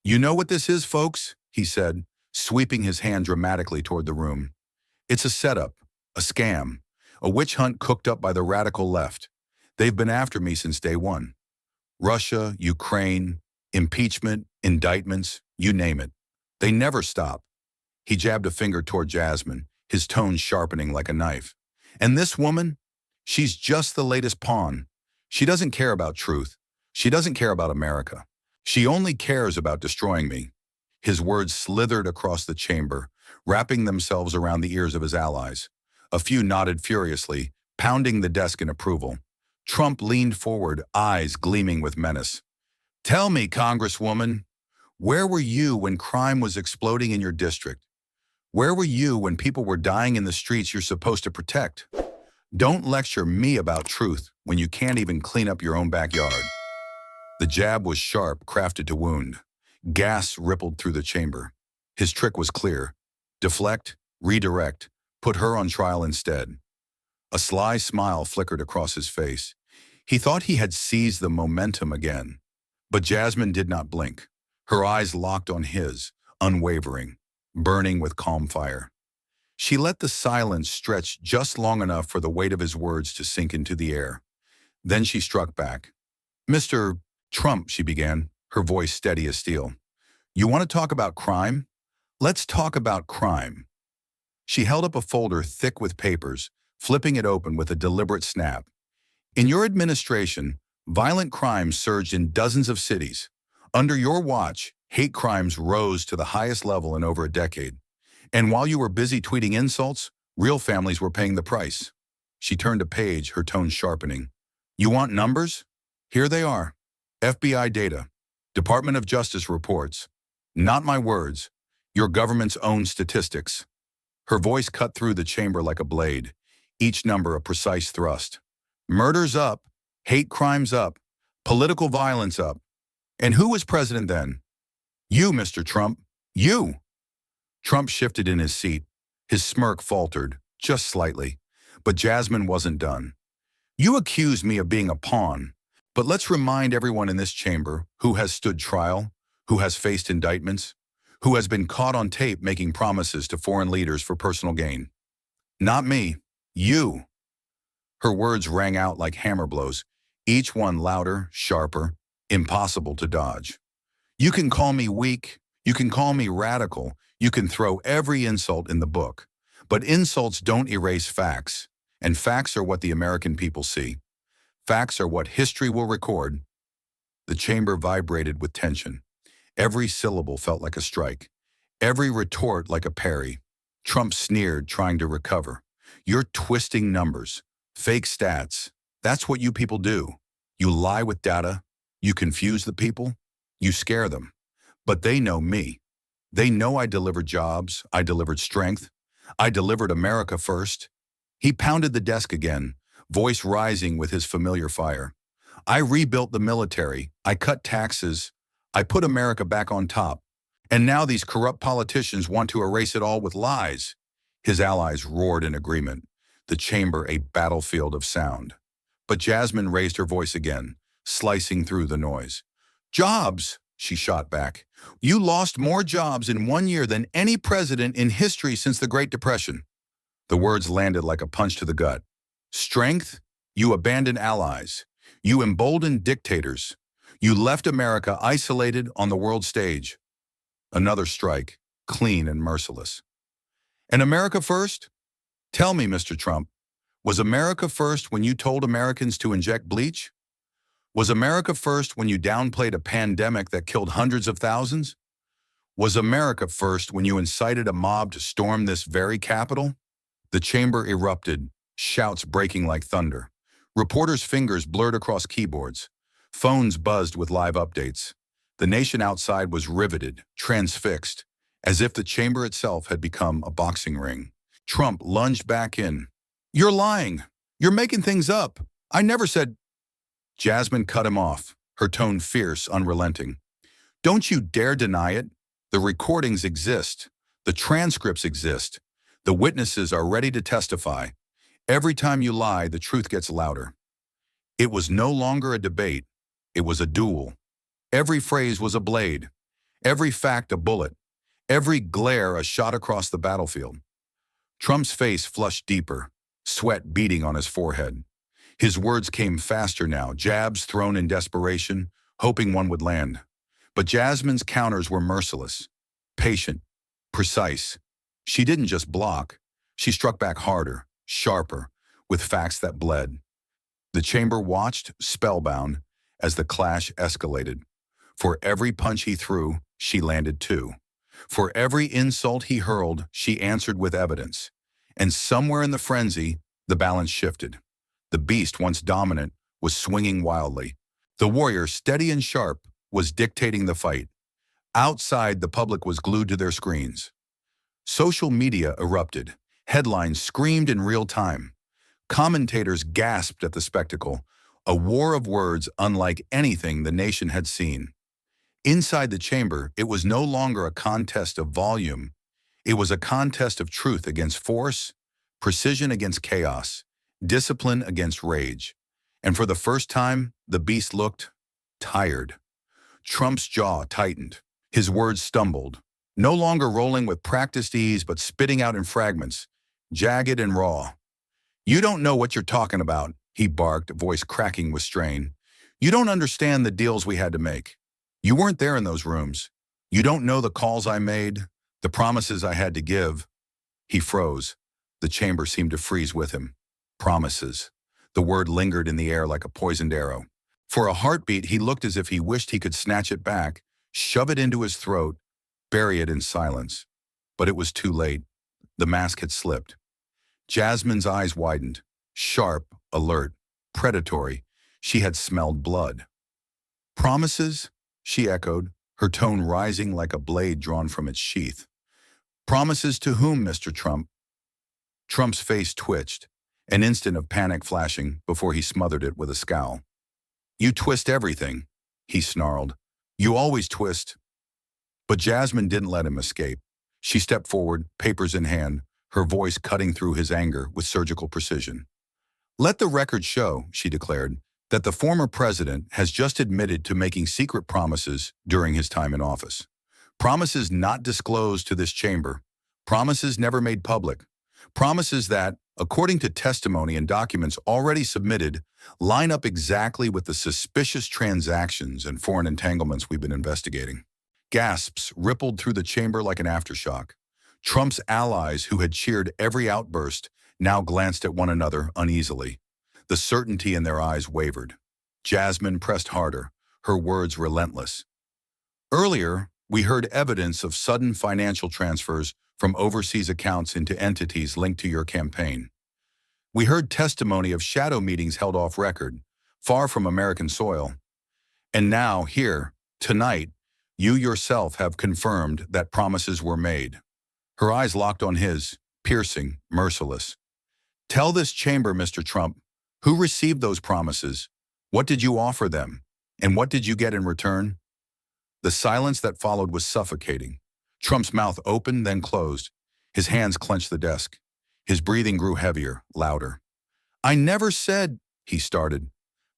"You know what this is, folks?" he said, sweeping his hand dramatically toward the room. "It's a setup, a scam, a witch hunt cooked up by the radical left. They've been after me since day one. Russia, Ukraine, impeachment, indictments, you name it. They never stop." He jabbed a finger toward Jasmine, his tone sharpening like a knife. "And this woman? She's just the latest pawn. She doesn't care about truth. She doesn't care about America. She only cares about destroying me." His words slithered across the chamber, wrapping themselves around the ears of his allies. A few nodded furiously, pounding the desk in approval. Trump leaned forward, eyes gleaming with menace. "Tell me, Congresswoman, where were you when crime was exploding in your district? Where were you when people were dying in the streets you're supposed to protect? Don't lecture me about truth when you can't even clean up your own backyard." The jab was sharp, crafted to wound. Gas rippled through the chamber. His trick was clear. Deflect, redirect, put her on trial instead. A sly smile flickered across his face. He thought he had seized the momentum again. But Jasmine did not blink. Her eyes locked on his, unwavering, burning with calm fire. She let the silence stretch just long enough for the weight of his words to sink into the air. Then she struck back. "Mr. Trump," she began, her voice steady as steel. "You want to talk about crime? Let's talk about crime." She held up a folder thick with papers, flipping it open with a deliberate snap. "In your administration, violent crimes surged in dozens of cities. Under your watch, hate crimes rose to the highest level in over a decade. And while you were busy tweeting insults, real families were paying the price." She turned a page, her tone sharpening. "You want numbers? Here they are. FBI data, Department of Justice reports. Not my words, your government's own statistics." Her voice cut through the chamber like a blade, each number a precise thrust. "Murders up, hate crimes up, political violence up. And who was president then? You, Mr. Trump. You." Trump shifted in his seat. His smirk faltered, just slightly. But Jasmine wasn't done. "You accuse me of being a pawn, but let's remind everyone in this chamber who has stood trial, who has faced indictments, who has been caught on tape making promises to foreign leaders for personal gain. Not me, you." Her words rang out like hammer blows, each one louder, sharper, impossible to dodge. "You can call me weak, you can call me radical, you can throw every insult in the book, but insults don't erase facts, and facts are what the American people see. Facts are what history will record." The chamber vibrated with tension. Every syllable felt like a strike, every retort like a parry. Trump sneered, trying to recover. "You're twisting numbers, fake stats. That's what you people do. You lie with data, you confuse the people, you scare them. But they know me. They know I delivered jobs, I delivered strength, I delivered America first." He pounded the desk again, voice rising with his familiar fire. "I rebuilt the military, I cut taxes, I put America back on top. And now these corrupt politicians want to erase it all with lies." His allies roared in agreement, the chamber a battlefield of sound. But Jasmine raised her voice again, slicing through the noise. "Jobs," she shot back. "You lost more jobs in 1 year than any president in history since the Great Depression." The words landed like a punch to the gut. "Strength, you abandoned allies. You emboldened dictators. You left America isolated on the world stage." Another strike, clean and merciless. "And America first? Tell me, Mr. Trump, was America first when you told Americans to inject bleach? Was America first when you downplayed a pandemic that killed hundreds of thousands? Was America first when you incited a mob to storm this very Capitol?" The chamber erupted, shouts breaking like thunder. Reporters' fingers blurred across keyboards. Phones buzzed with live updates. The nation outside was riveted, transfixed, as if the chamber itself had become a boxing ring. Trump lunged back in. "You're lying. You're making things up. I never said—" Jasmine cut him off, her tone fierce, unrelenting. "Don't you dare deny it. The recordings exist. The transcripts exist. The witnesses are ready to testify. Every time you lie, the truth gets louder. It was no longer a debate. It was a duel. Every phrase was a blade. Every fact a bullet. Every glare a shot across the battlefield. Trump's face flushed deeper, sweat beading on his forehead. His words came faster now, jabs thrown in desperation, hoping one would land. But Jasmine's counters were merciless, patient, precise. She didn't just block. She struck back harder, sharper, with facts that bled. The chamber watched, spellbound, as the clash escalated. For every punch he threw, she landed too. For every insult he hurled, she answered with evidence. And somewhere in the frenzy, the balance shifted. The beast, once dominant, was swinging wildly. The warrior, steady and sharp, was dictating the fight. Outside, the public was glued to their screens. Social media erupted. Headlines screamed in real time. Commentators gasped at the spectacle, a war of words unlike anything the nation had seen. Inside the chamber, it was no longer a contest of volume. It was a contest of truth against force, precision against chaos, discipline against rage. And for the first time, the beast looked tired. Trump's jaw tightened. His words stumbled, no longer rolling with practiced ease but spitting out in fragments, jagged and raw. "You don't know what you're talking about," he barked, voice cracking with strain. "You don't understand the deals we had to make. You weren't there in those rooms. You don't know the calls I made, the promises I had to give." He froze. The chamber seemed to freeze with him. Promises. The word lingered in the air like a poisoned arrow. For a heartbeat, he looked as if he wished he could snatch it back, shove it into his throat, bury it in silence. But it was too late. The mask had slipped. Jasmine's eyes widened. Sharp, alert, predatory. She had smelled blood. "Promises?" she echoed, her tone rising like a blade drawn from its sheath. "Promises to whom, Mr. Trump?" Trump's face twitched, an instant of panic flashing before he smothered it with a scowl. "You twist everything," he snarled. "You always twist." But Jasmine didn't let him escape. She stepped forward, papers in hand, her voice cutting through his anger with surgical precision. "Let the record show," she declared, "that the former president has just admitted to making secret promises during his time in office. Promises not disclosed to this chamber. Promises never made public. Promises that, according to testimony and documents already submitted, line up exactly with the suspicious transactions and foreign entanglements we've been investigating." Gasps rippled through the chamber like an aftershock. Trump's allies, who had cheered every outburst, now glanced at one another uneasily. The certainty in their eyes wavered. Jasmine pressed harder, her words relentless. "Earlier, we heard evidence of sudden financial transfers from overseas accounts into entities linked to your campaign. We heard testimony of shadow meetings held off record, far from American soil. And now, here, tonight, you yourself have confirmed that promises were made." Her eyes locked on his, piercing, merciless. "Tell this chamber, Mr. Trump, who received those promises? What did you offer them? And what did you get in return?" The silence that followed was suffocating. Trump's mouth opened, then closed. His hands clenched the desk. His breathing grew heavier, louder. "I never said," he started,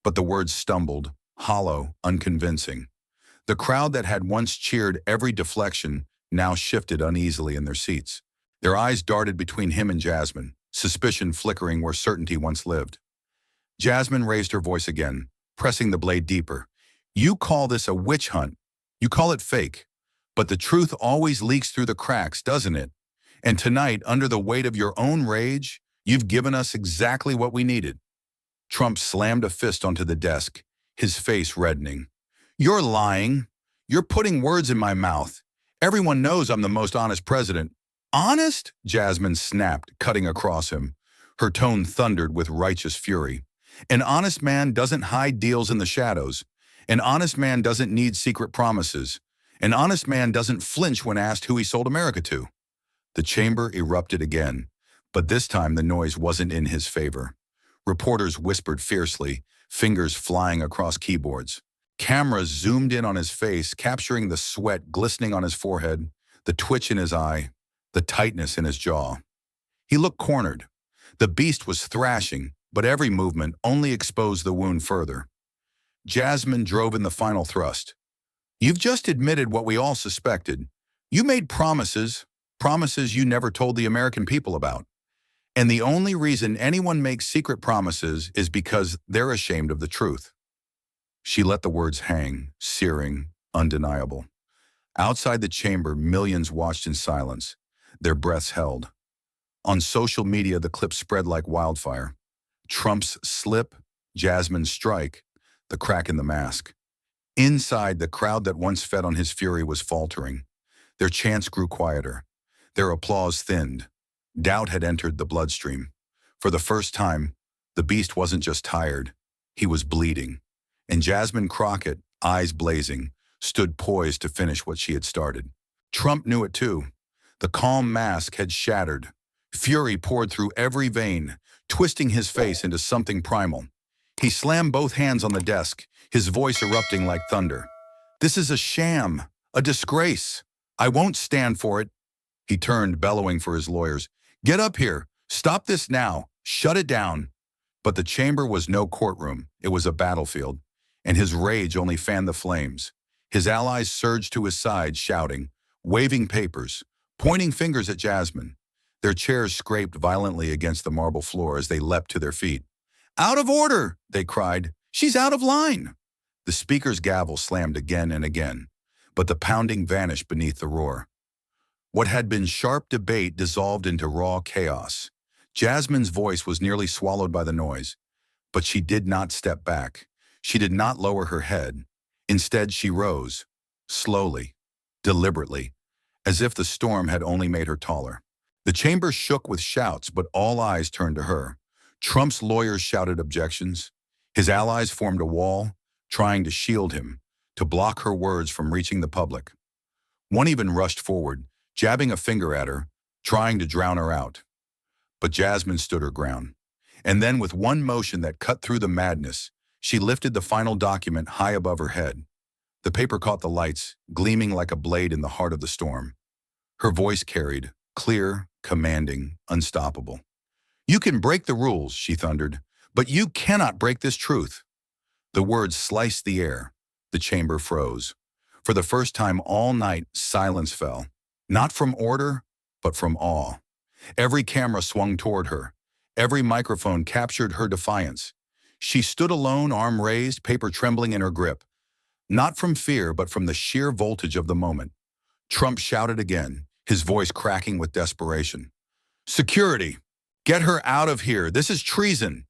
but the words stumbled, hollow, unconvincing. The crowd that had once cheered every deflection now shifted uneasily in their seats. Their eyes darted between him and Jasmine, suspicion flickering where certainty once lived. Jasmine raised her voice again, pressing the blade deeper. "You call this a witch hunt. You call it fake. But the truth always leaks through the cracks, doesn't it? And tonight, under the weight of your own rage, you've given us exactly what we needed." Trump slammed a fist onto the desk, his face reddening. "You're lying. You're putting words in my mouth. Everyone knows I'm the most honest president." "Honest?" Jasmine snapped, cutting across him. Her tone thundered with righteous fury. "An honest man doesn't hide deals in the shadows. An honest man doesn't need secret promises. An honest man doesn't flinch when asked who he sold America to." The chamber erupted again, but this time the noise wasn't in his favor. Reporters whispered fiercely, fingers flying across keyboards. Cameras zoomed in on his face, capturing the sweat glistening on his forehead, the twitch in his eye. the tightness in his jaw. He looked cornered. The beast was thrashing, but every movement only exposed the wound further. Jasmine drove in the final thrust. You've just admitted what we all suspected. You made promises, promises you never told the American people about. And the only reason anyone makes secret promises is because they're ashamed of the truth. She let the words hang, searing, undeniable. Outside the chamber, millions watched in silence, their breaths held. On social media, the clip spread like wildfire. Trump's slip, Jasmine's strike, the crack in the mask. Inside, the crowd that once fed on his fury was faltering. Their chants grew quieter. Their applause thinned. Doubt had entered the bloodstream. For the first time, the beast wasn't just tired. He was bleeding. And Jasmine Crockett, eyes blazing, stood poised to finish what she had started. Trump knew it too. The calm mask had shattered. Fury poured through every vein, twisting his face into something primal. He slammed both hands on the desk, his voice erupting like thunder. This is a sham, a disgrace. I won't stand for it. He turned, bellowing for his lawyers. Get up here. Stop this now. Shut it down. But the chamber was no courtroom. It was a battlefield, and his rage only fanned the flames. His allies surged to his side, shouting, waving papers, pointing fingers at Jasmine. Their chairs scraped violently against the marble floor as they leapt to their feet. Out of order, they cried. She's out of line. The speaker's gavel slammed again and again, but the pounding vanished beneath the roar. What had been sharp debate dissolved into raw chaos. Jasmine's voice was nearly swallowed by the noise, but she did not step back. She did not lower her head. Instead, she rose, slowly, deliberately, as if the storm had only made her taller. The chamber shook with shouts, but all eyes turned to her. Trump's lawyers shouted objections. His allies formed a wall, trying to shield him, to block her words from reaching the public. One even rushed forward, jabbing a finger at her, trying to drown her out. But Jasmine stood her ground. And then, with one motion that cut through the madness, she lifted the final document high above her head. The paper caught the lights, gleaming like a blade in the heart of the storm. Her voice carried, clear, commanding, unstoppable. You can break the rules, she thundered, but you cannot break this truth. The words sliced the air. The chamber froze. For the first time all night, silence fell. Not from order, but from awe. Every camera swung toward her. Every microphone captured her defiance. She stood alone, arm raised, paper trembling in her grip. Not from fear, but from the sheer voltage of the moment. Trump shouted again, his voice cracking with desperation. Security! Get her out of here! This is treason!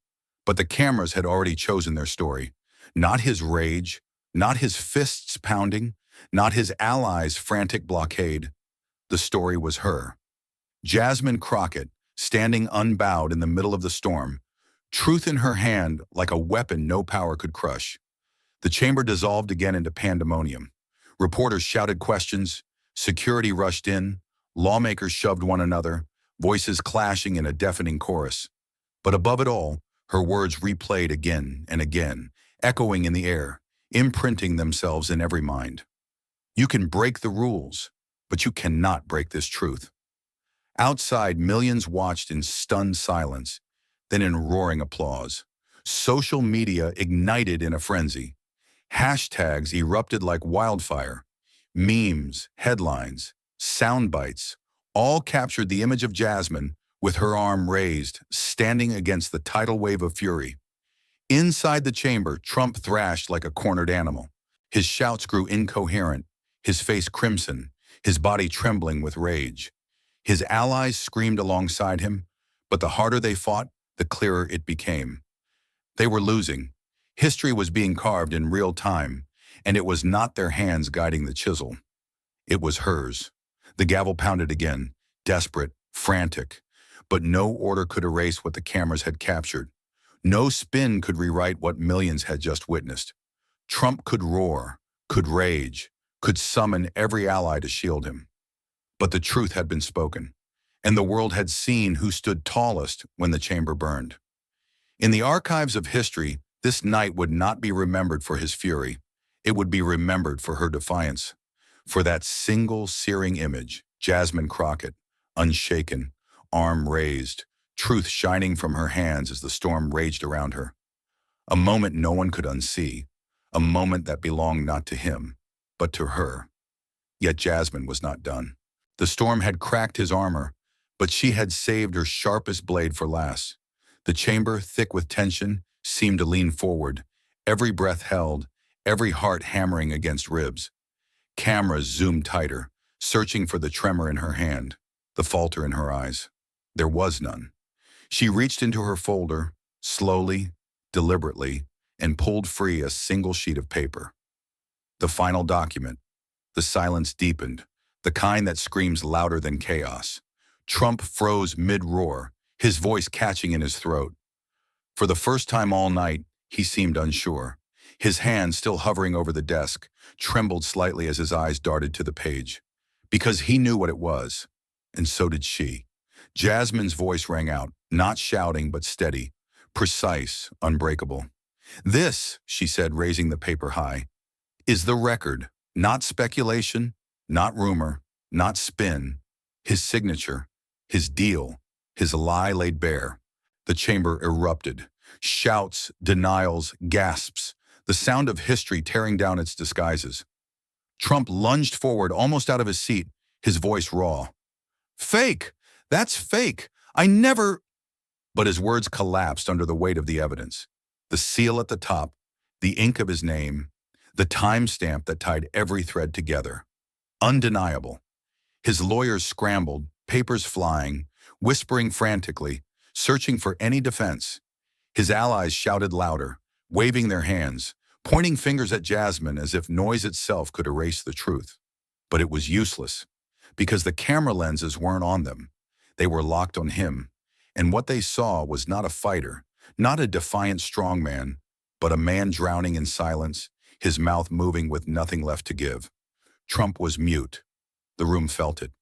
But the cameras had already chosen their story. Not his rage, not his fists pounding, not his allies' frantic blockade. The story was her. Jasmine Crockett, standing unbowed in the middle of the storm, truth in her hand like a weapon no power could crush. The chamber dissolved again into pandemonium. Reporters shouted questions, security rushed in, lawmakers shoved one another, voices clashing in a deafening chorus. But above it all, her words replayed again and again, echoing in the air, imprinting themselves in every mind. You can break the rules, but you cannot break this truth. Outside, millions watched in stunned silence, then in roaring applause. Social media ignited in a frenzy. Hashtags erupted like wildfire. Memes, headlines, sound bites, all captured the image of Jasmine with her arm raised, standing against the tidal wave of fury. Inside the chamber, Trump thrashed like a cornered animal. His shouts grew incoherent, his face crimson, his body trembling with rage. His allies screamed alongside him, but the harder they fought, the clearer it became. They were losing. History was being carved in real time, and it was not their hands guiding the chisel. It was hers. The gavel pounded again, desperate, frantic. But no order could erase what the cameras had captured. No spin could rewrite what millions had just witnessed. Trump could roar, could rage, could summon every ally to shield him. But the truth had been spoken, and the world had seen who stood tallest when the chamber burned. In the archives of history, this night would not be remembered for his fury. It would be remembered for her defiance. For that single searing image, Jasmine Crockett, unshaken, arm raised, truth shining from her hands as the storm raged around her. A moment no one could unsee, a moment that belonged not to him, but to her. Yet Jasmine was not done. The storm had cracked his armor, but she had saved her sharpest blade for last. The chamber, thick with tension, seemed to lean forward, every breath held, every heart hammering against ribs. Cameras zoomed tighter, searching for the tremor in her hand, the falter in her eyes. There was none. She reached into her folder, slowly, deliberately, and pulled free a single sheet of paper. The final document. The silence deepened, the kind that screams louder than chaos. Trump froze mid-roar, his voice catching in his throat. For the first time all night, he seemed unsure. His hand, still hovering over the desk, trembled slightly as his eyes darted to the page. Because he knew what it was, and so did she. Jasmine's voice rang out, not shouting but steady, precise, unbreakable. "This," she said, raising the paper high, "is the record. Not speculation, not rumor, not spin. His signature, his deal, his lie laid bare." The chamber erupted. Shouts, denials, gasps, the sound of history tearing down its disguises. Trump lunged forward, almost out of his seat, his voice raw. "Fake! That's fake! I never—" But his words collapsed under the weight of the evidence. The seal at the top, the ink of his name, the timestamp that tied every thread together. Undeniable. His lawyers scrambled, papers flying, whispering frantically, searching for any defense. His allies shouted louder, waving their hands, pointing fingers at Jasmine as if noise itself could erase the truth. But it was useless, because the camera lenses weren't on them. They were locked on him, and what they saw was not a fighter, not a defiant strongman, but a man drowning in silence, his mouth moving with nothing left to give. Trump was mute. The room felt it,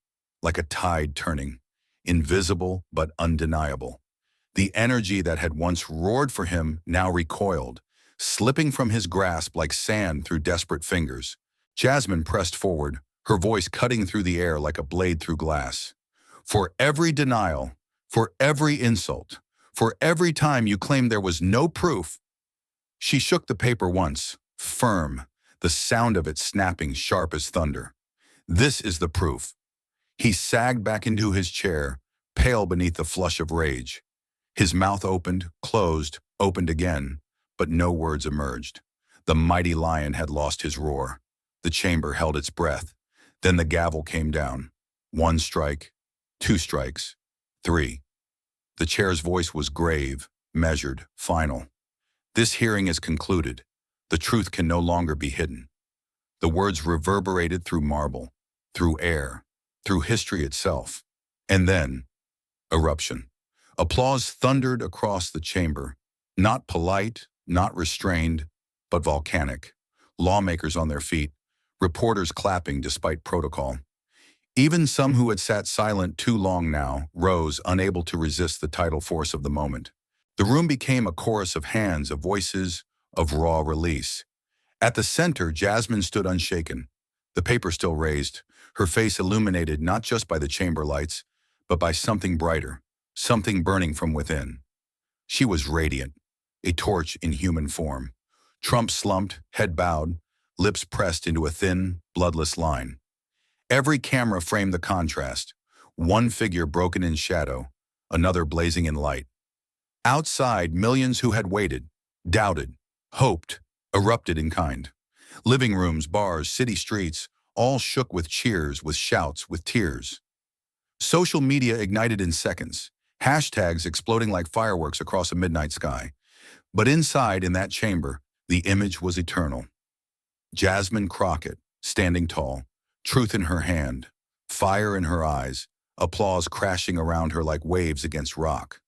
like a tide turning, invisible but undeniable. The energy that had once roared for him now recoiled, slipping from his grasp like sand through desperate fingers. Jasmine pressed forward, her voice cutting through the air like a blade through glass. "For every denial, for every insult, for every time you claimed there was no proof—" She shook the paper once, firm, the sound of it snapping sharp as thunder. "This is the proof." He sagged back into his chair, pale beneath the flush of rage. His mouth opened, closed, opened again, but no words emerged. The mighty lion had lost his roar. The chamber held its breath. Then the gavel came down. 1 strike, 2 strikes, 3. The chair's voice was grave, measured, final. "This hearing is concluded. The truth can no longer be hidden." The words reverberated through marble, through air, through history itself. And then, eruption. Applause thundered across the chamber, not polite, not restrained, but volcanic. Lawmakers on their feet, reporters clapping despite protocol. Even some who had sat silent too long now rose, unable to resist the tidal force of the moment. The room became a chorus of hands, of voices, of raw release. At the center, Jasmine stood unshaken, the paper still raised, her face illuminated not just by the chamber lights, but by something brighter, something burning from within. She was radiant, a torch in human form. Trump slumped, head bowed, lips pressed into a thin, bloodless line. Every camera framed the contrast, one figure broken in shadow, another blazing in light. Outside, millions who had waited, doubted, hoped, erupted in kind. Living rooms, bars, city streets, all shook with cheers, with shouts, with tears. Social media ignited in seconds, hashtags exploding like fireworks across a midnight sky. But inside, in that chamber, the image was eternal. Jasmine Crockett, standing tall, truth in her hand, fire in her eyes, applause crashing around her like waves against rock.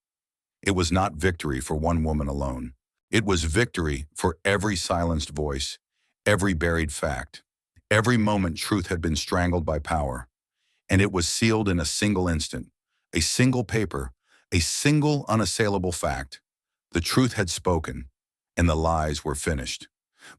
It was not victory for one woman alone. It was victory for every silenced voice, every buried fact, every moment truth had been strangled by power. And it was sealed in a single instant, a single paper, a single unassailable fact. The truth had spoken, and the lies were finished.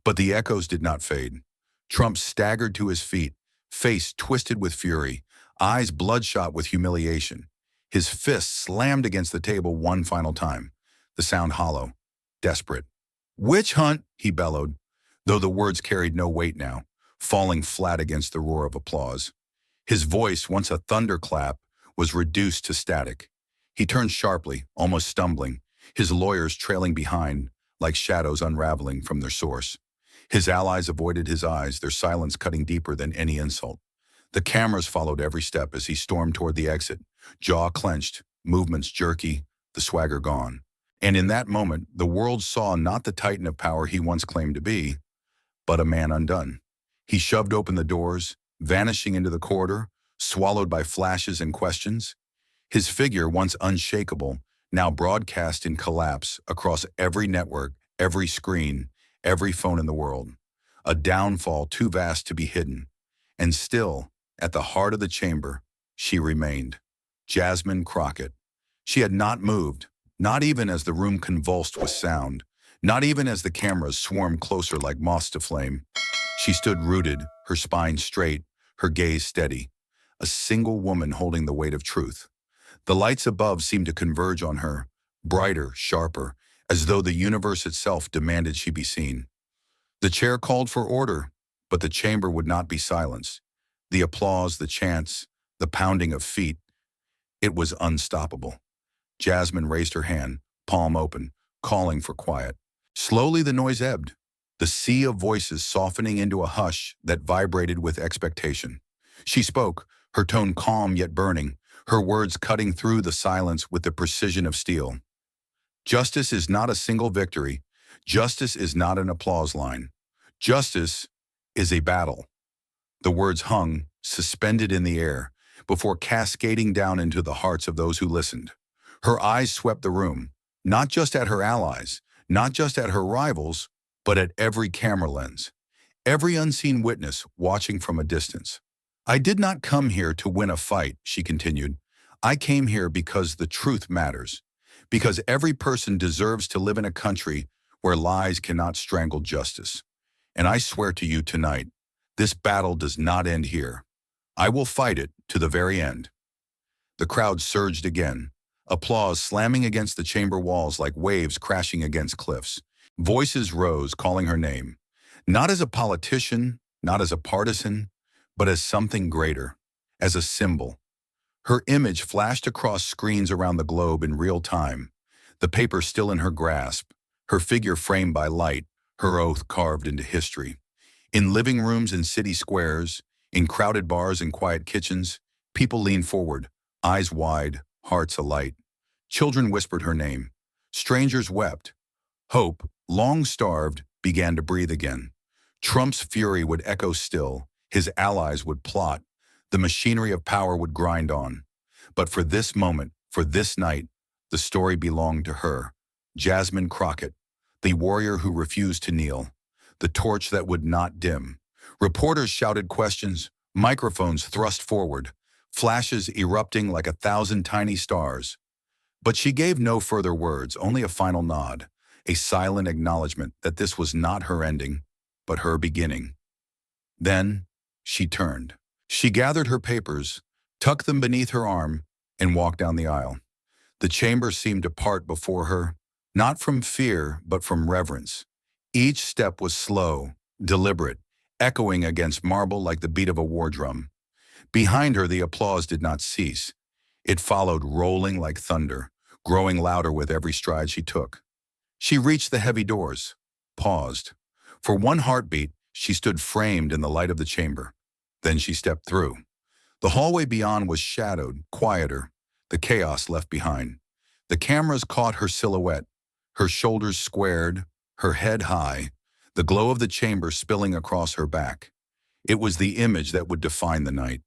But the echoes did not fade. Trump staggered to his feet, face twisted with fury, eyes bloodshot with humiliation. His fist slammed against the table one final time, the sound hollow, desperate. "Witch hunt," he bellowed, though the words carried no weight now, falling flat against the roar of applause. His voice, once a thunderclap, was reduced to static. He turned sharply, almost stumbling, his lawyers trailing behind, like shadows unraveling from their source. His allies avoided his eyes, their silence cutting deeper than any insult. The cameras followed every step as he stormed toward the exit, jaw clenched, movements jerky, the swagger gone. And in that moment, the world saw not the titan of power he once claimed to be, but a man undone. He shoved open the doors, vanishing into the corridor, swallowed by flashes and questions. His figure, once unshakable, now broadcast in collapse across every network, every screen, every phone in the world. A downfall too vast to be hidden. And still, at the heart of the chamber, she remained. Jasmine Crockett. She had not moved, not even as the room convulsed with sound, not even as the cameras swarmed closer like moths to flame. She stood rooted, her spine straight, her gaze steady, a single woman holding the weight of truth. The lights above seemed to converge on her, brighter, sharper, as though the universe itself demanded she be seen. The chair called for order, but the chamber would not be silenced. The applause, the chants, the pounding of feet, it was unstoppable. Jasmine raised her hand, palm open, calling for quiet. Slowly the noise ebbed, the sea of voices softening into a hush that vibrated with expectation. She spoke, her tone calm yet burning, her words cutting through the silence with the precision of steel. Justice is not a single victory. Justice is not an applause line. Justice is a battle. The words hung, suspended in the air, before cascading down into the hearts of those who listened. Her eyes swept the room, not just at her allies, not just at her rivals, but at every camera lens, every unseen witness watching from a distance. "I did not come here to win a fight," she continued. "I came here because the truth matters, because every person deserves to live in a country where lies cannot strangle justice. And I swear to you tonight, this battle does not end here. I will fight it to the very end." The crowd surged again, applause slamming against the chamber walls like waves crashing against cliffs. Voices rose calling her name, not as a politician, not as a partisan, but as something greater, as a symbol. Her image flashed across screens around the globe in real time, the paper still in her grasp, her figure framed by light, her oath carved into history. In living rooms and city squares, in crowded bars and quiet kitchens, people leaned forward, eyes wide, hearts alight. Children whispered her name. Strangers wept. Hope, long starved, began to breathe again. Trump's fury would echo still, his allies would plot, the machinery of power would grind on. But for this moment, for this night, the story belonged to her, Jasmine Crockett, the warrior who refused to kneel, the torch that would not dim. Reporters shouted questions, microphones thrust forward, flashes erupting like 1,000 tiny stars. But she gave no further words, only a final nod, a silent acknowledgement that this was not her ending, but her beginning. Then she turned. She gathered her papers, tucked them beneath her arm, and walked down the aisle. The chamber seemed to part before her, not from fear, but from reverence. Each step was slow, deliberate, echoing against marble like the beat of a war drum. Behind her, the applause did not cease. It followed, rolling like thunder, growing louder with every stride she took. She reached the heavy doors, paused. For one heartbeat, she stood framed in the light of the chamber. Then she stepped through. The hallway beyond was shadowed, quieter, the chaos left behind. The cameras caught her silhouette, her shoulders squared, her head high, the glow of the chamber spilling across her back. It was the image that would define the night.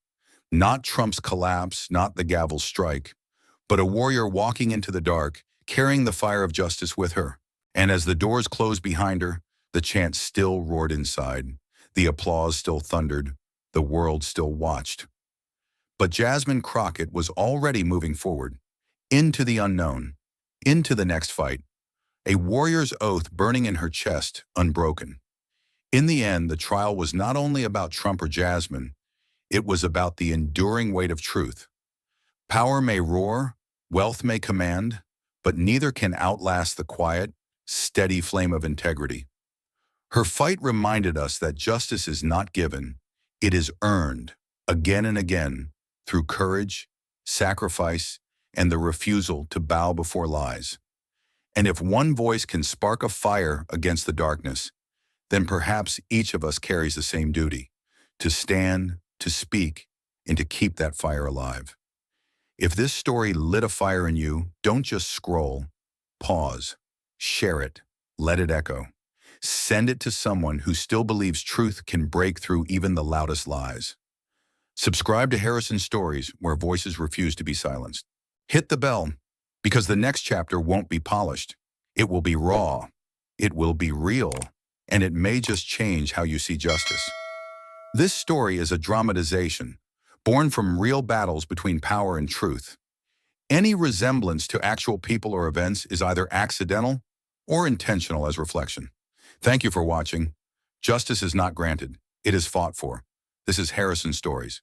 Not Trump's collapse, not the gavel's strike, but a warrior walking into the dark, carrying the fire of justice with her. And as the doors closed behind her, the chant still roared inside. The applause still thundered. The world still watched. But Jasmine Crockett was already moving forward, into the unknown, into the next fight, a warrior's oath burning in her chest, unbroken. In the end, the trial was not only about Trump or Jasmine, It was about the enduring weight of truth. Power may roar, wealth may command, but neither can outlast the quiet, steady flame of integrity. Her fight reminded us that justice is not given, it is earned, again and again, through courage, sacrifice, and the refusal to bow before lies. And if one voice can spark a fire against the darkness, then perhaps each of us carries the same duty, to stand, to speak, and to keep that fire alive. If this story lit a fire in you, don't just scroll. Pause. Share it. Let it echo. Send it to someone who still believes truth can break through even the loudest lies. Subscribe to Harrison Stories, where voices refuse to be silenced. Hit the bell, because the next chapter won't be polished. It will be raw. It will be real. And it may just change how you see justice. This story is a dramatization, born from real battles between power and truth. Any resemblance to actual people or events is either accidental or intentional as reflection. Thank you for watching. Justice is not granted. It is fought for. This is Harrison Stories.